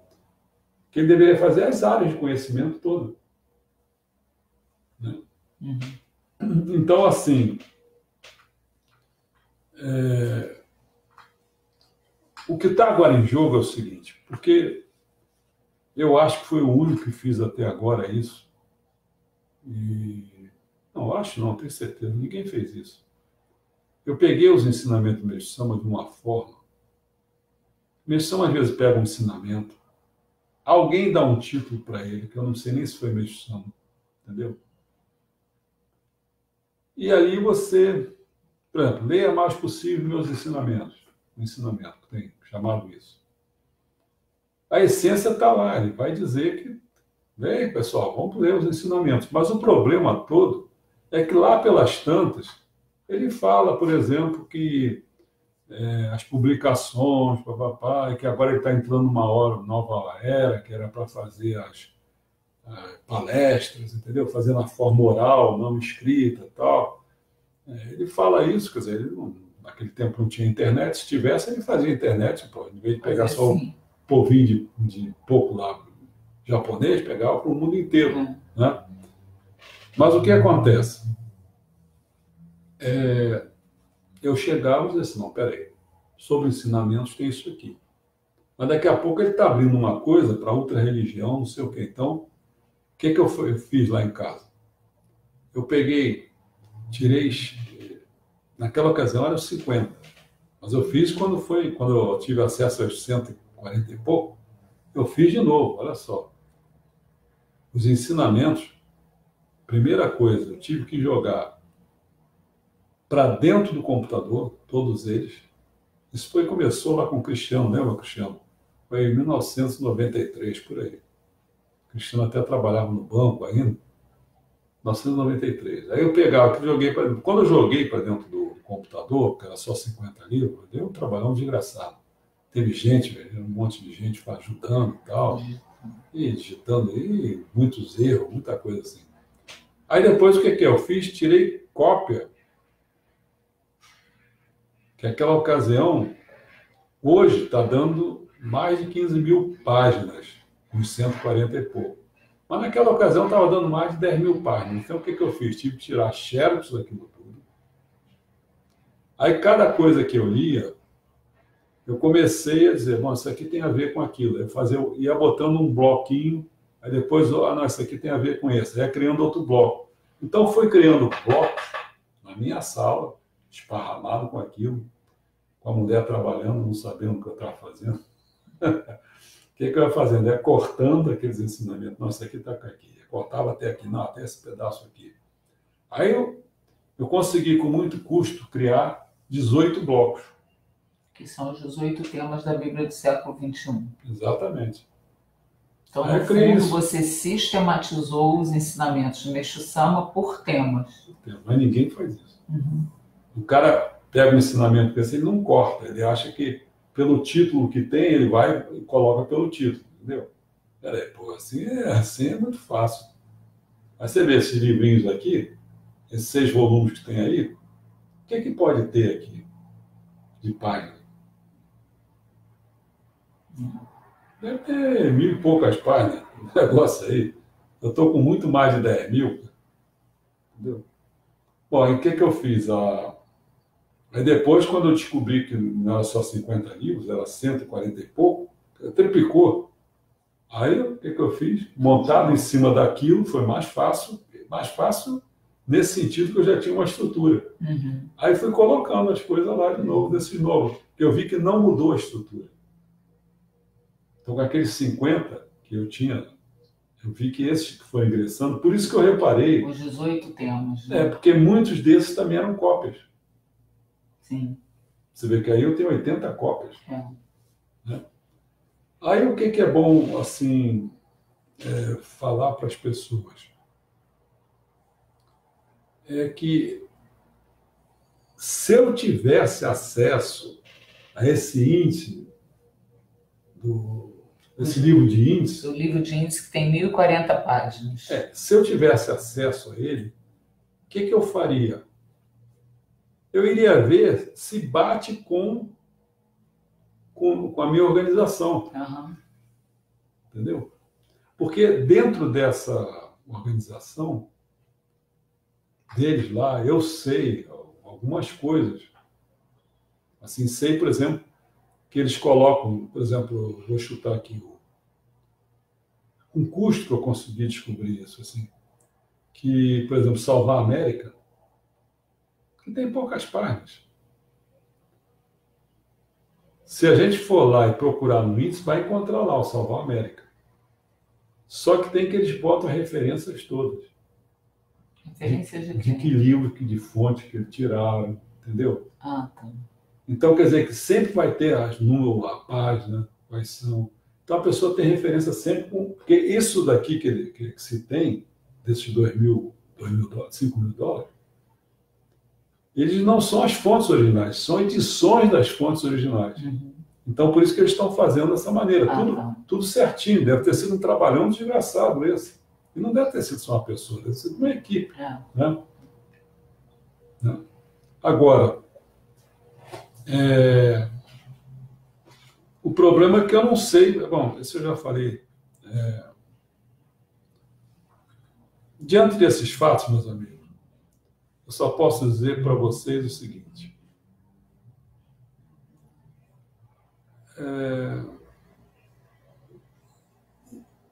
que ele deveria fazer as áreas de conhecimento todo. Né? Então, assim, o que está agora em jogo é o seguinte, porque eu acho que foi o único que fiz até agora isso. Não, acho não, tenho certeza, ninguém fez isso. Eu peguei os ensinamentos do Meixo Sama de uma forma. O Meixo Sama às vezes pega um ensinamento, alguém dá um título para ele, que eu não sei nem se foi Meixo Sama, entendeu? E aí você, por exemplo, leia mais possível meus ensinamentos. Um ensinamento que tem chamado isso. A essência está lá, ele vai dizer que, bem, pessoal, vamos ler os ensinamentos. Mas o problema todo é que lá pelas tantas, ele fala, por exemplo, que as publicações, que agora ele está entrando numa nova era, que era para fazer as palestras, entendeu? Fazer na forma oral, não escrita e tal. Ele fala isso, quer dizer, ele naquele tempo não tinha internet, se tivesse, ele fazia internet, pô, em vez de pegar só um povinho de pouco lá japonês, pegava para o mundo inteiro. Né? Mas o que acontece? Eu chegava e dizia assim, não, peraí, sobre ensinamentos tem isso aqui. Mas daqui a pouco ele está abrindo uma coisa para outra religião, não sei o quê. Então, o que eu fiz lá em casa? Eu peguei, tirei, naquela ocasião eram 50, mas eu fiz quando eu tive acesso aos 140 e pouco, eu fiz de novo, olha só. Os ensinamentos, primeira coisa, eu tive que jogar para dentro do computador, todos eles. Isso começou lá com o Cristiano, lembra, Cristiano? Foi em 1993, por aí. O Cristiano até trabalhava no banco ainda. 1993. Aí eu pegava, quando eu joguei para dentro do computador, que era só 50 livros, deu um trabalhão desgraçado. Teve gente, um monte de gente ajudando e tal, e digitando aí, muitos erros, muita coisa assim. Aí depois o que eu fiz? Tirei cópia, que aquela ocasião, hoje está dando mais de 15 mil páginas, uns 140 e pouco. Mas naquela ocasião estava dando mais de 10 mil páginas. Então o que eu fiz? Tive que tirar xerox daquilo tudo. Aí cada coisa que eu lia, eu comecei a dizer, bom, isso aqui tem a ver com aquilo. Eu ia botando um bloquinho, aí depois, não, isso aqui tem a ver com esse. Aí ia criando outro bloco. Então fui criando blocos na minha sala, esparramado com aquilo, com a mulher trabalhando, não sabendo o que eu estava fazendo. O que eu ia fazendo? Ia cortando aqueles ensinamentos. Não, isso aqui está aqui. Eu cortava até aqui, não, até esse pedaço aqui. Aí eu consegui, com muito custo, criar 18 blocos. Que são os 18 temas da Bíblia do século XXI. Exatamente. Então, no fundo, você sistematizou os ensinamentos de Meixo Sama por temas. Mas ninguém faz isso. Uhum. O cara pega o ensinamento desse, ele não corta. Ele acha que, pelo título que tem, ele vai e coloca pelo título. Entendeu? Peraí, pô, assim é muito fácil. Aí você vê esses livrinhos aqui, esses 6 volumes que tem aí, o que pode ter aqui de página? Deve ter 1000 e poucas páginas, o negócio aí. Eu estou com muito mais de 10 mil. Entendeu? Bom, e o que eu fiz? Aí depois, quando eu descobri que não era só 50 livros, era 140 e pouco, triplicou. Aí o que eu fiz? Montado em cima daquilo, foi mais fácil nesse sentido que eu já tinha uma estrutura. Uhum. Aí fui colocando as coisas lá de novo, desses novos, que eu vi que não mudou a estrutura. Então, com aqueles 50 que eu tinha, eu vi que esses que foram ingressando, por isso que eu reparei... Os 18 temas. Né? Porque muitos desses também eram cópias. Sim. Você vê que aí eu tenho 80 cópias. Né? Aí o que é bom, assim, falar para as pessoas? É que se eu tivesse acesso a esse índice esse livro de índice... O livro de índice que tem 1040 páginas. Se eu tivesse acesso a ele, o que eu faria? Eu iria ver se bate com a minha organização. Uhum. Entendeu? Porque dentro dessa organização deles lá, eu sei algumas coisas. Assim, sei, por exemplo, que eles colocam, por exemplo, vou chutar aqui um custo que eu consegui descobrir isso, assim, que, por exemplo, Salvar a América, que tem poucas páginas. Se a gente for lá e procurar no índice, vai encontrar lá o Salvar a América. Só que tem que eles botam referências todas. Referências de que livro, de fonte que eles tiraram, entendeu? Ah, tá. Então, quer dizer que sempre vai ter as números, a página, quais são. Então, a pessoa tem referência sempre com... Porque isso daqui que se tem, desses 2 mil dólares, 5 mil dólares, eles não são as fontes originais, são edições das fontes originais. Uhum. Então, por isso que eles estão fazendo dessa maneira. Tudo certinho. Deve ter sido um trabalhão desgraçado esse. E não deve ter sido só uma pessoa, deve ter sido uma equipe. Né? Agora, o problema é que eu não sei... Bom, isso eu já falei. Diante desses fatos, meus amigos, eu só posso dizer para vocês o seguinte.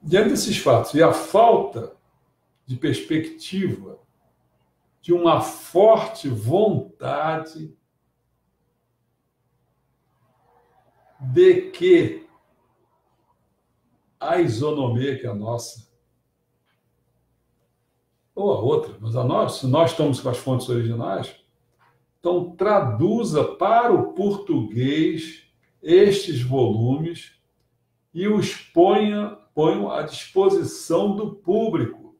Diante desses fatos e a falta de perspectiva de uma forte vontade de que a isonomia, que é a nossa, ou a outra, mas a nossa, se nós estamos com as fontes originais, então traduza para o português estes volumes e os ponham à disposição do público.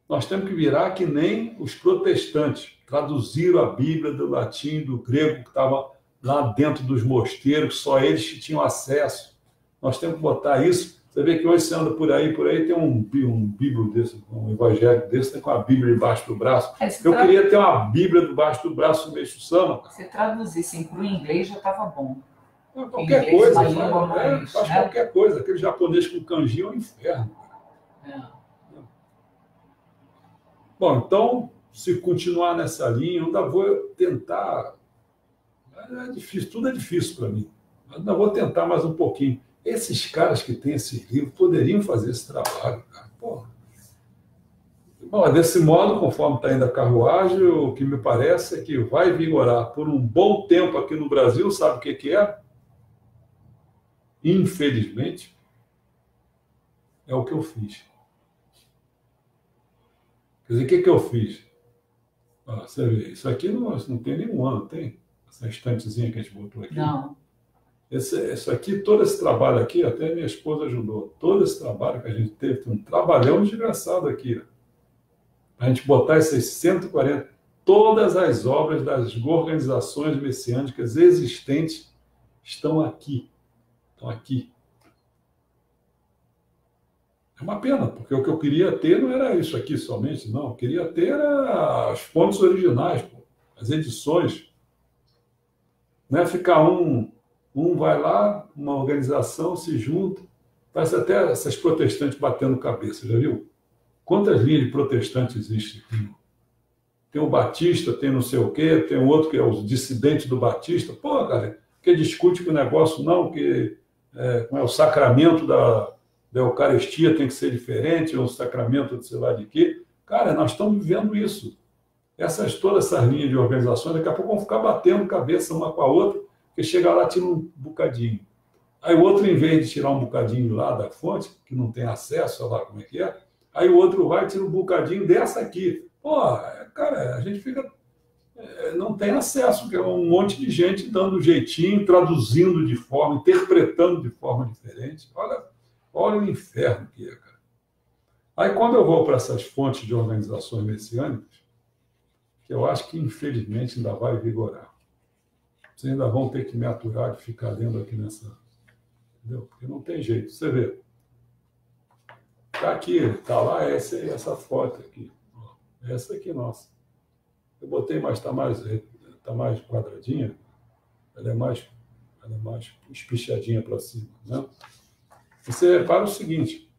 Nós temos que virar que nem os protestantes, traduziram a Bíblia do latim, do grego, que estava lá dentro dos mosteiros, só eles que tinham acesso. Nós temos que botar isso. Você vê que hoje você anda por aí tem um bíblio desse, um evangélico desse, tem com a Bíblia embaixo do braço. Queria ter uma Bíblia debaixo do braço do Meixo Sama. Se traduzissem para o inglês já estava bom. Qualquer coisa, faz qualquer coisa. Aquele japonês com kanji é um inferno. Bom, então, se continuar nessa linha, eu ainda vou tentar. É difícil, tudo é difícil para mim. Mas ainda vou tentar mais um pouquinho. Esses caras que têm esses livros poderiam fazer esse trabalho, cara. Porra. Bom, desse modo, conforme está indo a carruagem, o que me parece é que vai vigorar por um bom tempo aqui no Brasil, sabe o que é? Infelizmente, é o que eu fiz. Quer dizer, o que eu fiz? Você vê, isso aqui não tem nenhum ano, tem? Essa estantezinha que a gente botou aqui. Não. Isso aqui, todo esse trabalho aqui, até minha esposa ajudou. Todo esse trabalho que a gente teve, um trabalhão desgraçado aqui. A gente botar esses 140, todas as obras das organizações messiânicas existentes estão aqui. Estão aqui. É uma pena, porque o que eu queria ter não era isso aqui somente, não. Eu queria ter as fontes originais, pô, as edições. Não é ficar um vai lá, uma organização se junta, parece até essas protestantes batendo cabeça, já viu? Quantas linhas de protestantes existem aqui? Tem o Batista, tem não sei o quê, tem um outro que é o dissidente do Batista. Pô, cara, que discute que o negócio não, que o sacramento da Eucaristia tem que ser diferente, ou o sacramento de sei lá de quê. Cara, nós estamos vivendo isso. Todas essas linhas de organizações, daqui a pouco vão ficar batendo cabeça uma com a outra, porque chega lá, tira um bocadinho. Aí o outro, em vez de tirar um bocadinho lá da fonte, que não tem acesso, olha lá como é que é, aí o outro vai e tira um bocadinho dessa aqui. Pô, cara, a gente fica... não tem acesso, que é um monte de gente dando jeitinho, traduzindo de forma, interpretando de forma diferente. Olha o inferno que é, cara. Aí quando eu vou para essas fontes de organizações messiânicas, que eu acho que infelizmente ainda vai vigorar. Vocês ainda vão ter que me aturar de ficar lendo aqui nessa... Entendeu? Porque não tem jeito. Você vê. Está aqui, está lá, essa foto aqui. Essa aqui, nossa. Eu botei, mas está mais quadradinha. Ela é mais espichadinha para cima. Né? Você repara o seguinte.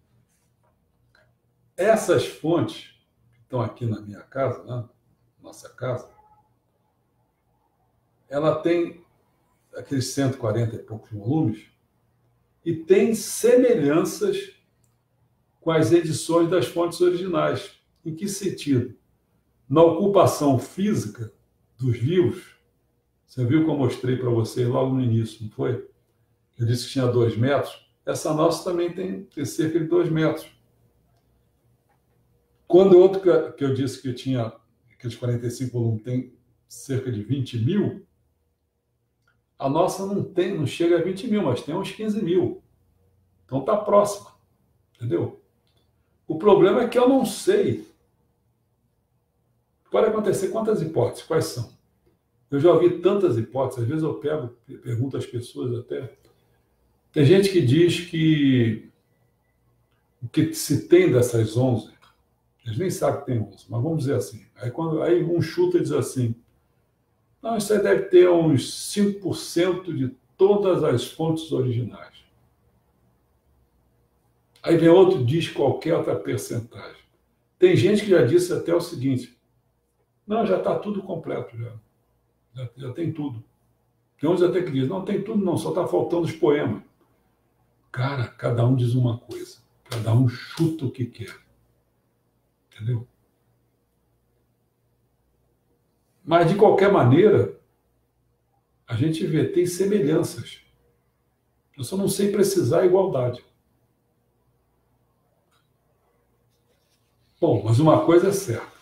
Essas fontes que estão aqui na minha casa, né? Nossa casa, ela tem aqueles 140 e poucos volumes e tem semelhanças com as edições das fontes originais. Em que sentido? Na ocupação física dos livros, você viu que eu mostrei para vocês logo no início, não foi? Eu disse que tinha 2 metros. Essa nossa também tem cerca de 2 metros. Quando o outro que eu disse que tinha aqueles 45 volumes tem cerca de 20 mil, a nossa não chega a 20 mil, mas tem uns 15 mil. Então está próxima, entendeu? O problema é que eu não sei. Pode acontecer quantas hipóteses? Quais são? Eu já ouvi tantas hipóteses, às vezes eu pergunto às pessoas até. Tem gente que diz que o que se tem dessas 11, eles nem sabem que tem 11, mas vamos dizer assim. Aí um chuta e diz assim, não, isso aí deve ter uns 5% de todas as fontes originais. Aí vem outro diz qualquer outra percentagem. Tem gente que já disse até o seguinte, não, já está tudo completo, já tem tudo. Tem uns até que dizem, não tem tudo não, só está faltando os poemas. Cara, cada um diz uma coisa, cada um chuta o que quer. Entendeu? Mas, de qualquer maneira, a gente vê, tem semelhanças. Eu só não sei precisar igualdade. Bom, mas uma coisa é certa.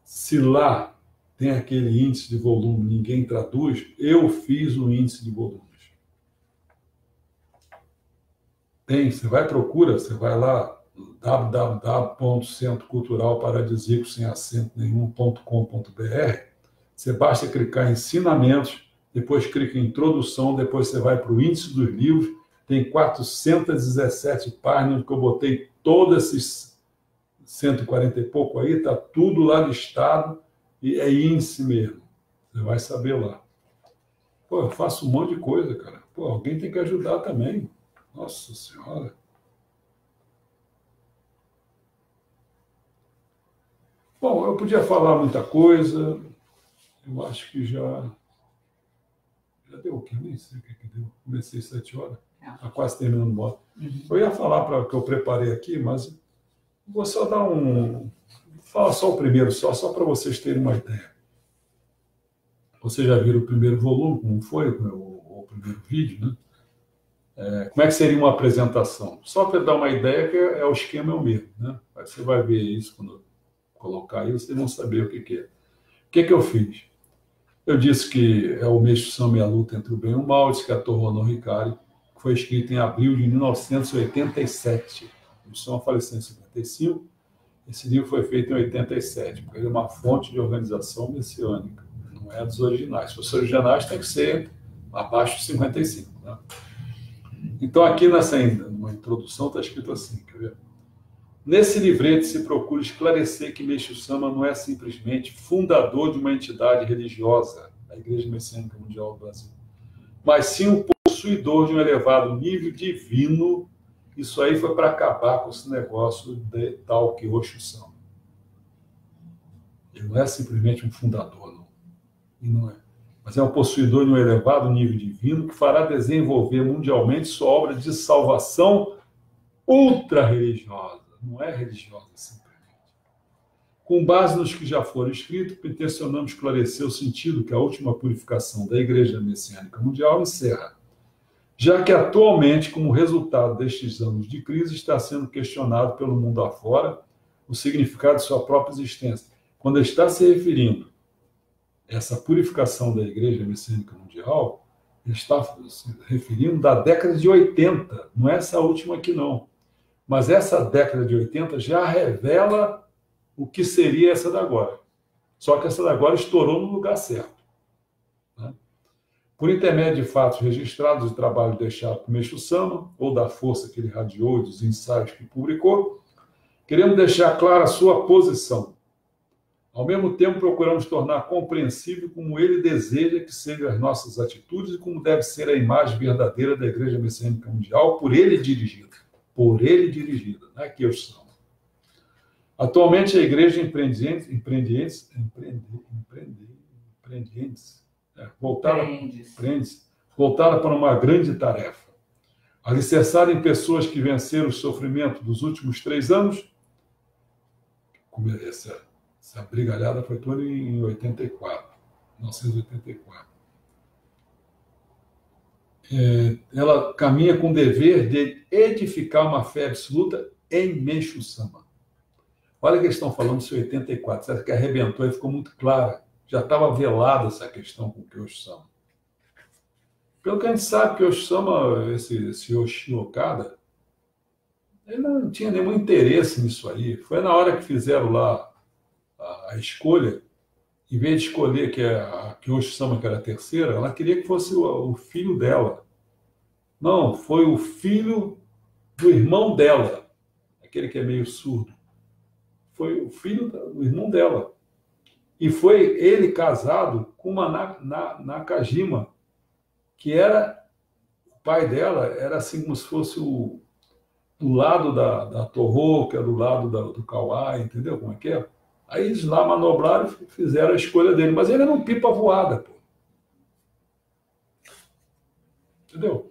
Se lá tem aquele índice de volume, ninguém traduz, eu fiz o índice de volumes. Tem, você procura, você vai lá, www.centroculturalparadisíaco sem acento nenhum.com.br, você basta clicar em ensinamentos, depois clica em introdução, depois você vai para o índice dos livros, tem 417 páginas que eu botei todos esses 140 e pouco aí, está tudo lá listado e é índice mesmo. Você vai saber lá. Pô, eu faço um monte de coisa, cara. Pô, alguém tem que ajudar também. Nossa Senhora. Bom, eu podia falar muita coisa. Eu acho que já deu o quê? Nem sei o que deu. Comecei às 7 horas. Está quase terminando o moto. Eu ia falar para o que eu preparei aqui, mas vou só dar um... Fala só o primeiro, só para vocês terem uma ideia. Vocês já viram o primeiro volume, como foi o primeiro vídeo, né? Como é que seria uma apresentação? Só para dar uma ideia que o esquema é o mesmo, né? Aí você vai ver isso quando eu colocar aí, vocês vão saber o que é. O que eu fiz? Eu disse que é o Meixo Sama e a luta entre o bem e o mal, disse que a Toru no Hikari, que foi escrito em abril de 1987. O Meixo Sama faleceu em 55. Esse livro foi feito em 87, porque ele é uma fonte de organização messiânica, não é dos originais. Se fosse originais, tem que ser abaixo de 55. Né? Então, aqui numa introdução está escrito assim, quer ver? Nesse livrete se procura esclarecer que Meixo Sama não é simplesmente fundador de uma entidade religiosa, a Igreja Messiânica Mundial do Brasil, mas sim o possuidor de um elevado nível divino. Isso aí foi para acabar com esse negócio de tal Kyoshi Sama. Ele não é simplesmente um fundador, não. E não é. Mas é um possuidor de um elevado nível divino que fará desenvolver mundialmente sua obra de salvação ultra-religiosa. Não é religiosa simplesmente. Com base nos que já foram escritos, intencionamos esclarecer o sentido que a última purificação da Igreja Messiânica Mundial encerra, já que atualmente, como resultado destes anos de crise, está sendo questionado pelo mundo afora o significado de sua própria existência. Quando ele está se referindo a essa purificação da Igreja Messiânica Mundial, ele está se referindo da década de 80, não é essa última aqui não. Mas essa década de 80 já revela o que seria essa da agora. Só que essa da agora estourou no lugar certo. Né? Por intermédio de fatos registrados do trabalho deixado por Meixo Sama, ou da força que ele radiou e dos ensaios que publicou, queremos deixar clara a sua posição. Ao mesmo tempo, procuramos tornar compreensível como ele deseja que sejam as nossas atitudes e como deve ser a imagem verdadeira da Igreja Messiânica Mundial, por ele dirigida. Por ele dirigida, não é que eu sou. Atualmente, a Igreja voltada para uma grande tarefa. Alicerçada em pessoas que venceram o sofrimento dos últimos 3 anos, essa brigalhada foi toda em 1984. Ela caminha com o dever de edificar uma fé absoluta em Meixo Sama. Olha que eles estão falando isso em 84, certo? Que arrebentou e ficou muito clara. Já estava velada essa questão com o Kyoshi Sama. Pelo que a gente sabe, Kyoshi Sama, esse Yoshi Okada, ele não tinha nenhum interesse nisso aí. Foi na hora que fizeram lá a escolha, em vez de escolher que a Kyoshi Sama, que era a terceira, ela queria que fosse o filho dela. Não, foi o filho do irmão dela, aquele que é meio surdo. Foi o filho do irmão dela. E foi ele casado com uma Nakajima, que era, o pai dela era assim como se fosse do lado da Toho, que é do lado do Kawai, entendeu como é que é? Aí eles lá manobraram e fizeram a escolha dele. Mas ele era um pipa voada, pô. Entendeu?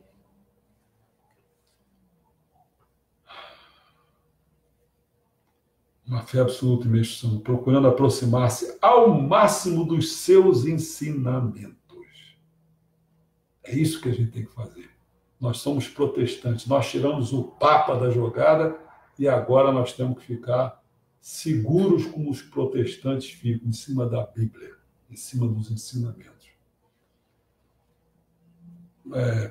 Uma fé absoluta e Meixo Sama, procurando aproximar-se ao máximo dos seus ensinamentos. É isso que a gente tem que fazer. Nós somos protestantes, nós tiramos o Papa da jogada e agora nós temos que ficar seguros como os protestantes ficam, em cima da Bíblia, em cima dos ensinamentos.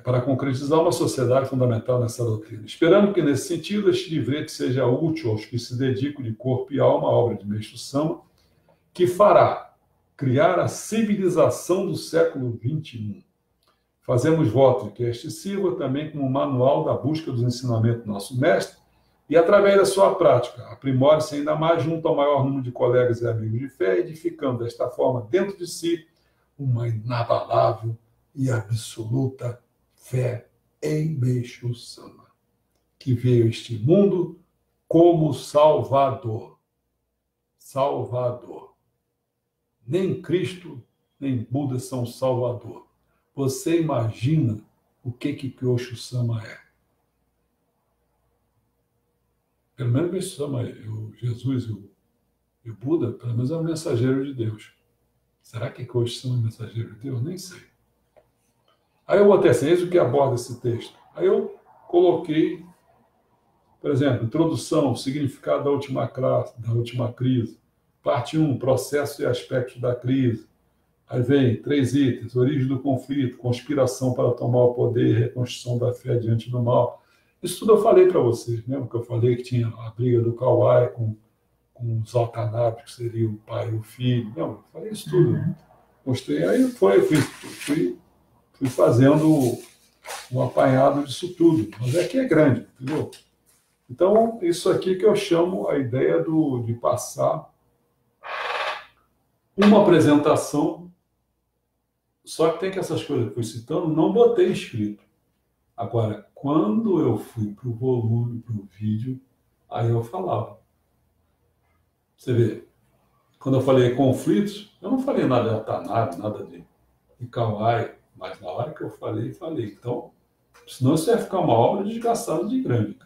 Para concretizar uma sociedade fundamental nessa doutrina. Esperamos que, nesse sentido, este livrete seja útil aos que se dedicam de corpo e alma à obra de Meixo Sama, que fará criar a civilização do século XXI. Fazemos voto de que este sirva também como manual da busca dos ensinamentos do nosso mestre e, através da sua prática, aprimore-se ainda mais junto ao maior número de colegas e amigos de fé, edificando desta forma dentro de si uma inabalável e absoluta fé em Meixo Sama, que veio a este mundo como Salvador. Salvador. Nem Cristo, nem Buda são Salvador. Você imagina o que Meixo Sama é? Pelo menos Meixo Sama, o Jesus e o Buda, pelo menos é um mensageiro de Deus. Será que Meixo Sama é mensageiro de Deus? Nem sei. Aí eu botei assim, eis o que aborda esse texto. Aí eu coloquei, por exemplo, introdução, significado da última crise. Parte 1, processo e aspectos da crise. Aí vem 3 itens, origem do conflito, conspiração para tomar o poder, reconstrução da fé diante do mal. Isso tudo eu falei para vocês, lembra que eu falei que tinha a briga do Kawai com os Watanabe, que seria o pai e o filho. Não, eu falei isso tudo. Mostrei, aí fui fazendo um apanhado disso tudo. Mas é que é grande, entendeu? Então, isso aqui que eu chamo a ideia de passar uma apresentação, só que tem que essas coisas que eu fui citando, não botei escrito. Agora, quando eu fui para o volume, para o vídeo, aí eu falava. Você vê, quando eu falei conflitos, eu não falei nada de Watanabe, nada de Kawai, mas na hora que eu falei. Então, senão isso ia ficar uma obra desgastada de grande.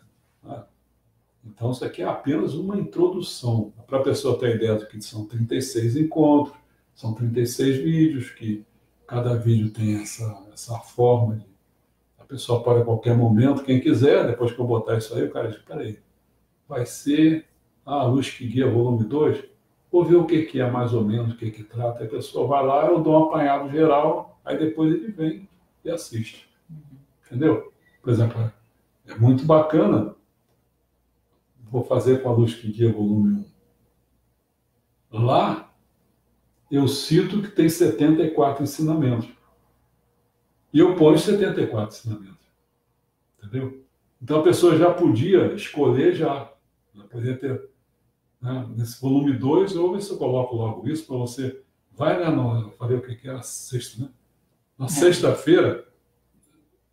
Né? Então, isso aqui é apenas uma introdução. Para a pessoa ter ideia do que são 36 encontros, são 36 vídeos, que cada vídeo tem essa forma de... A pessoa pode a qualquer momento, quem quiser, depois que eu botar isso aí, o cara diz, peraí, vai ser a Luz que Guia, volume 2, vou ver o que é mais ou menos, o que trata. Aí a pessoa vai lá, eu dou um apanhado geral, aí depois ele vem e assiste. Entendeu? Por exemplo, é muito bacana, vou fazer com a Luz que Guia, volume 1. Lá, eu cito que tem 74 ensinamentos. E eu ponho 74 ensinamentos. Entendeu? Então a pessoa já podia escolher já. Ela podia ter, né, nesse volume 2, eu vou ver se eu coloco logo isso para você. Vai lá eu falei o que era sexta, né? Na sexta-feira,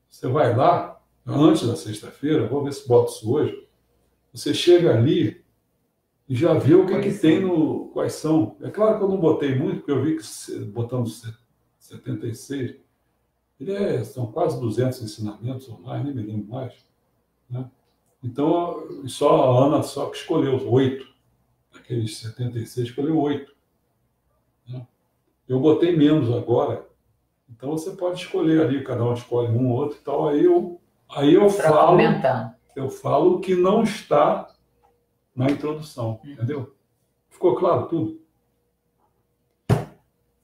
você vai lá, antes da sexta-feira, vou ver se boto isso hoje. Você chega ali e já vê o que tem no. Quais são. É claro que eu não botei muito, porque eu vi que botando 76, são quase 200 ensinamentos ou mais, nem me lembro mais. Né? Então, só a Ana só que escolheu 8. Aqueles 76, escolheu 8. Né? Eu botei menos agora. Então, você pode escolher ali, cada um escolhe um ou outro e tal. Aí eu falo o que não está na introdução. Entendeu? Ficou claro tudo?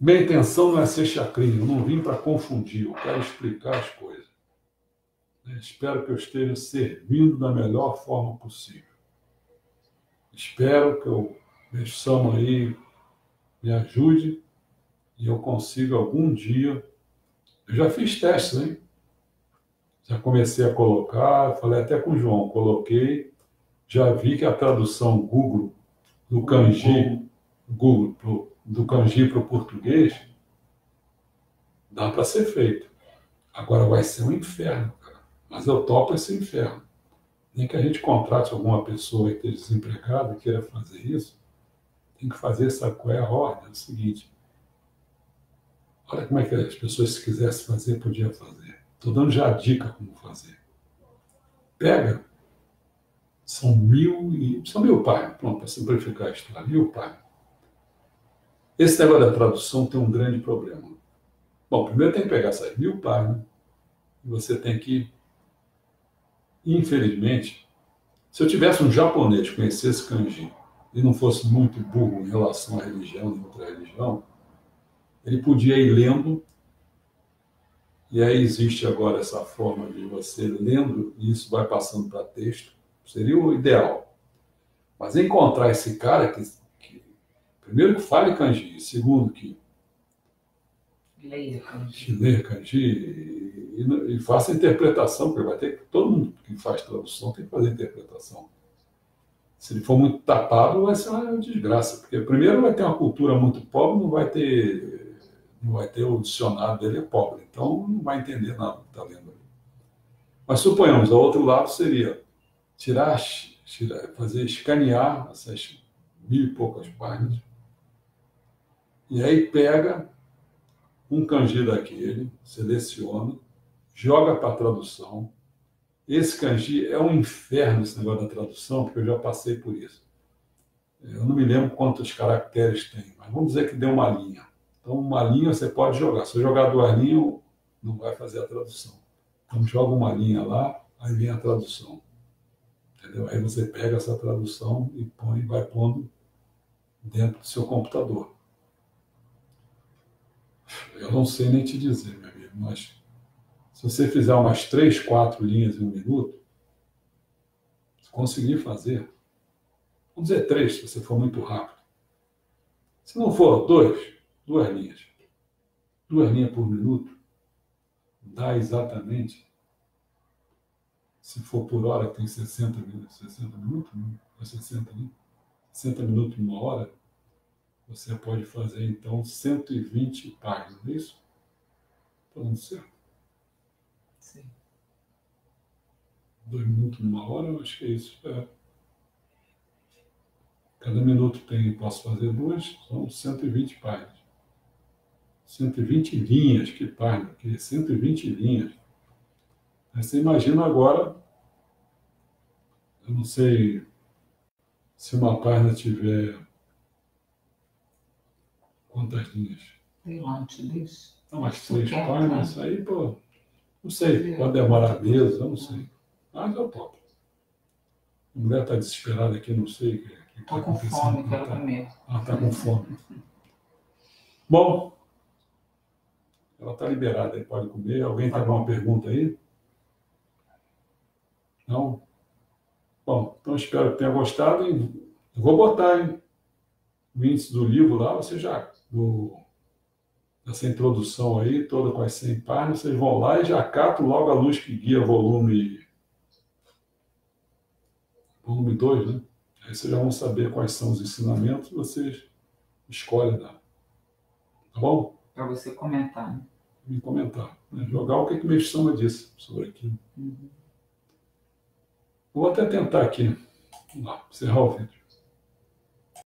Minha intenção não é ser chacrinho, eu não vim para confundir, eu quero explicar as coisas. Espero que eu esteja servindo da melhor forma possível. Espero que o Meixo Sama aí me ajude e eu consiga algum dia. Eu já fiz testes, hein? Já comecei a colocar, falei até com o João, coloquei, já vi que a tradução Google do kanji, do kanji para o português, dá para ser feito. Agora vai ser um inferno, cara. Mas eu topo esse inferno. Nem que a gente contrate alguma pessoa que esteja desempregada e queira fazer isso, tem que fazer, sabe qual é a ordem? É o seguinte, olha como é que as pessoas, se quisessem fazer, podiam fazer. Estou dando já a dica como fazer. Pega, são 1000 páginas, pronto, para simplificar a história, 1000 páginas. Esse negócio da tradução tem um grande problema. Bom, primeiro tem que pegar essas 1000 páginas e você tem que, infelizmente, se eu tivesse um japonês que conhecesse kanji e não fosse muito burro em relação à religião e outra religião, ele podia ir lendo, e aí existe agora essa forma de você lendo, e isso vai passando para texto, seria o ideal. Mas encontrar esse cara que primeiro que fale kanji, segundo que leia kanji e faça interpretação, porque vai ter que, todo mundo que faz tradução tem que fazer interpretação. Se ele for muito tapado, vai ser uma desgraça, porque primeiro vai ter uma cultura muito pobre, não vai ter não vai ter, o dicionário dele é pobre, então não vai entender nada do que está lendo ali. Mas suponhamos, o outro lado seria fazer escanear essas 1000 e poucas páginas, e aí pega um kanji daquele, seleciona, joga para a tradução. Esse kanji é um inferno, esse negócio da tradução, porque eu já passei por isso. Eu não me lembro quantos caracteres tem, mas vamos dizer que deu uma linha. Então, uma linha você pode jogar. Se eu jogar 2 linhas, não vai fazer a tradução. Então, joga uma linha lá, aí vem a tradução. Entendeu? Aí você pega essa tradução e vai pondo dentro do seu computador. Eu não sei nem te dizer, meu amigo, mas se você fizer umas 3, 4 linhas em 1 minuto, se conseguir fazer, vamos dizer 3, se você for muito rápido. Se não for 2 linhas. 2 linhas por minuto, dá exatamente, se for por hora, tem 60 minutos, 60 minutos, 60 minutos em 1 hora, você pode fazer, então, 120 páginas, não é isso? Está dando certo? Sim. 2 minutos em 1 hora, eu acho que é isso. Cada minuto posso fazer 2, são 120 páginas. 120 linhas, que página, que 120 linhas. Aí você imagina agora, eu não sei se uma página tiver quantas linhas? Tem antes disso. Não, umas 3 páginas, aí, pô, não sei, pode demorar meses, eu não sei. Mas eu topo. A mulher está desesperada aqui, não sei o que está Estou com acontecendo. fome, quero comer. Ela está com fome. Bom, ela está liberada, aí pode comer. Alguém tem alguma pergunta aí? Não? Bom, então espero que tenha gostado. Eu vou botar, hein, o índice do livro lá, você já, essa introdução aí, toda com as 100 páginas, vocês vão lá e já catam logo a luz que guia volume 2, né? Aí vocês já vão saber quais são os ensinamentos, vocês escolhem lá. Tá bom? Para você comentar, né? Me comentar. Né? Jogar o que me chama disso, sobre aquilo. Vou até tentar aqui. Vamos lá, encerrar o vídeo.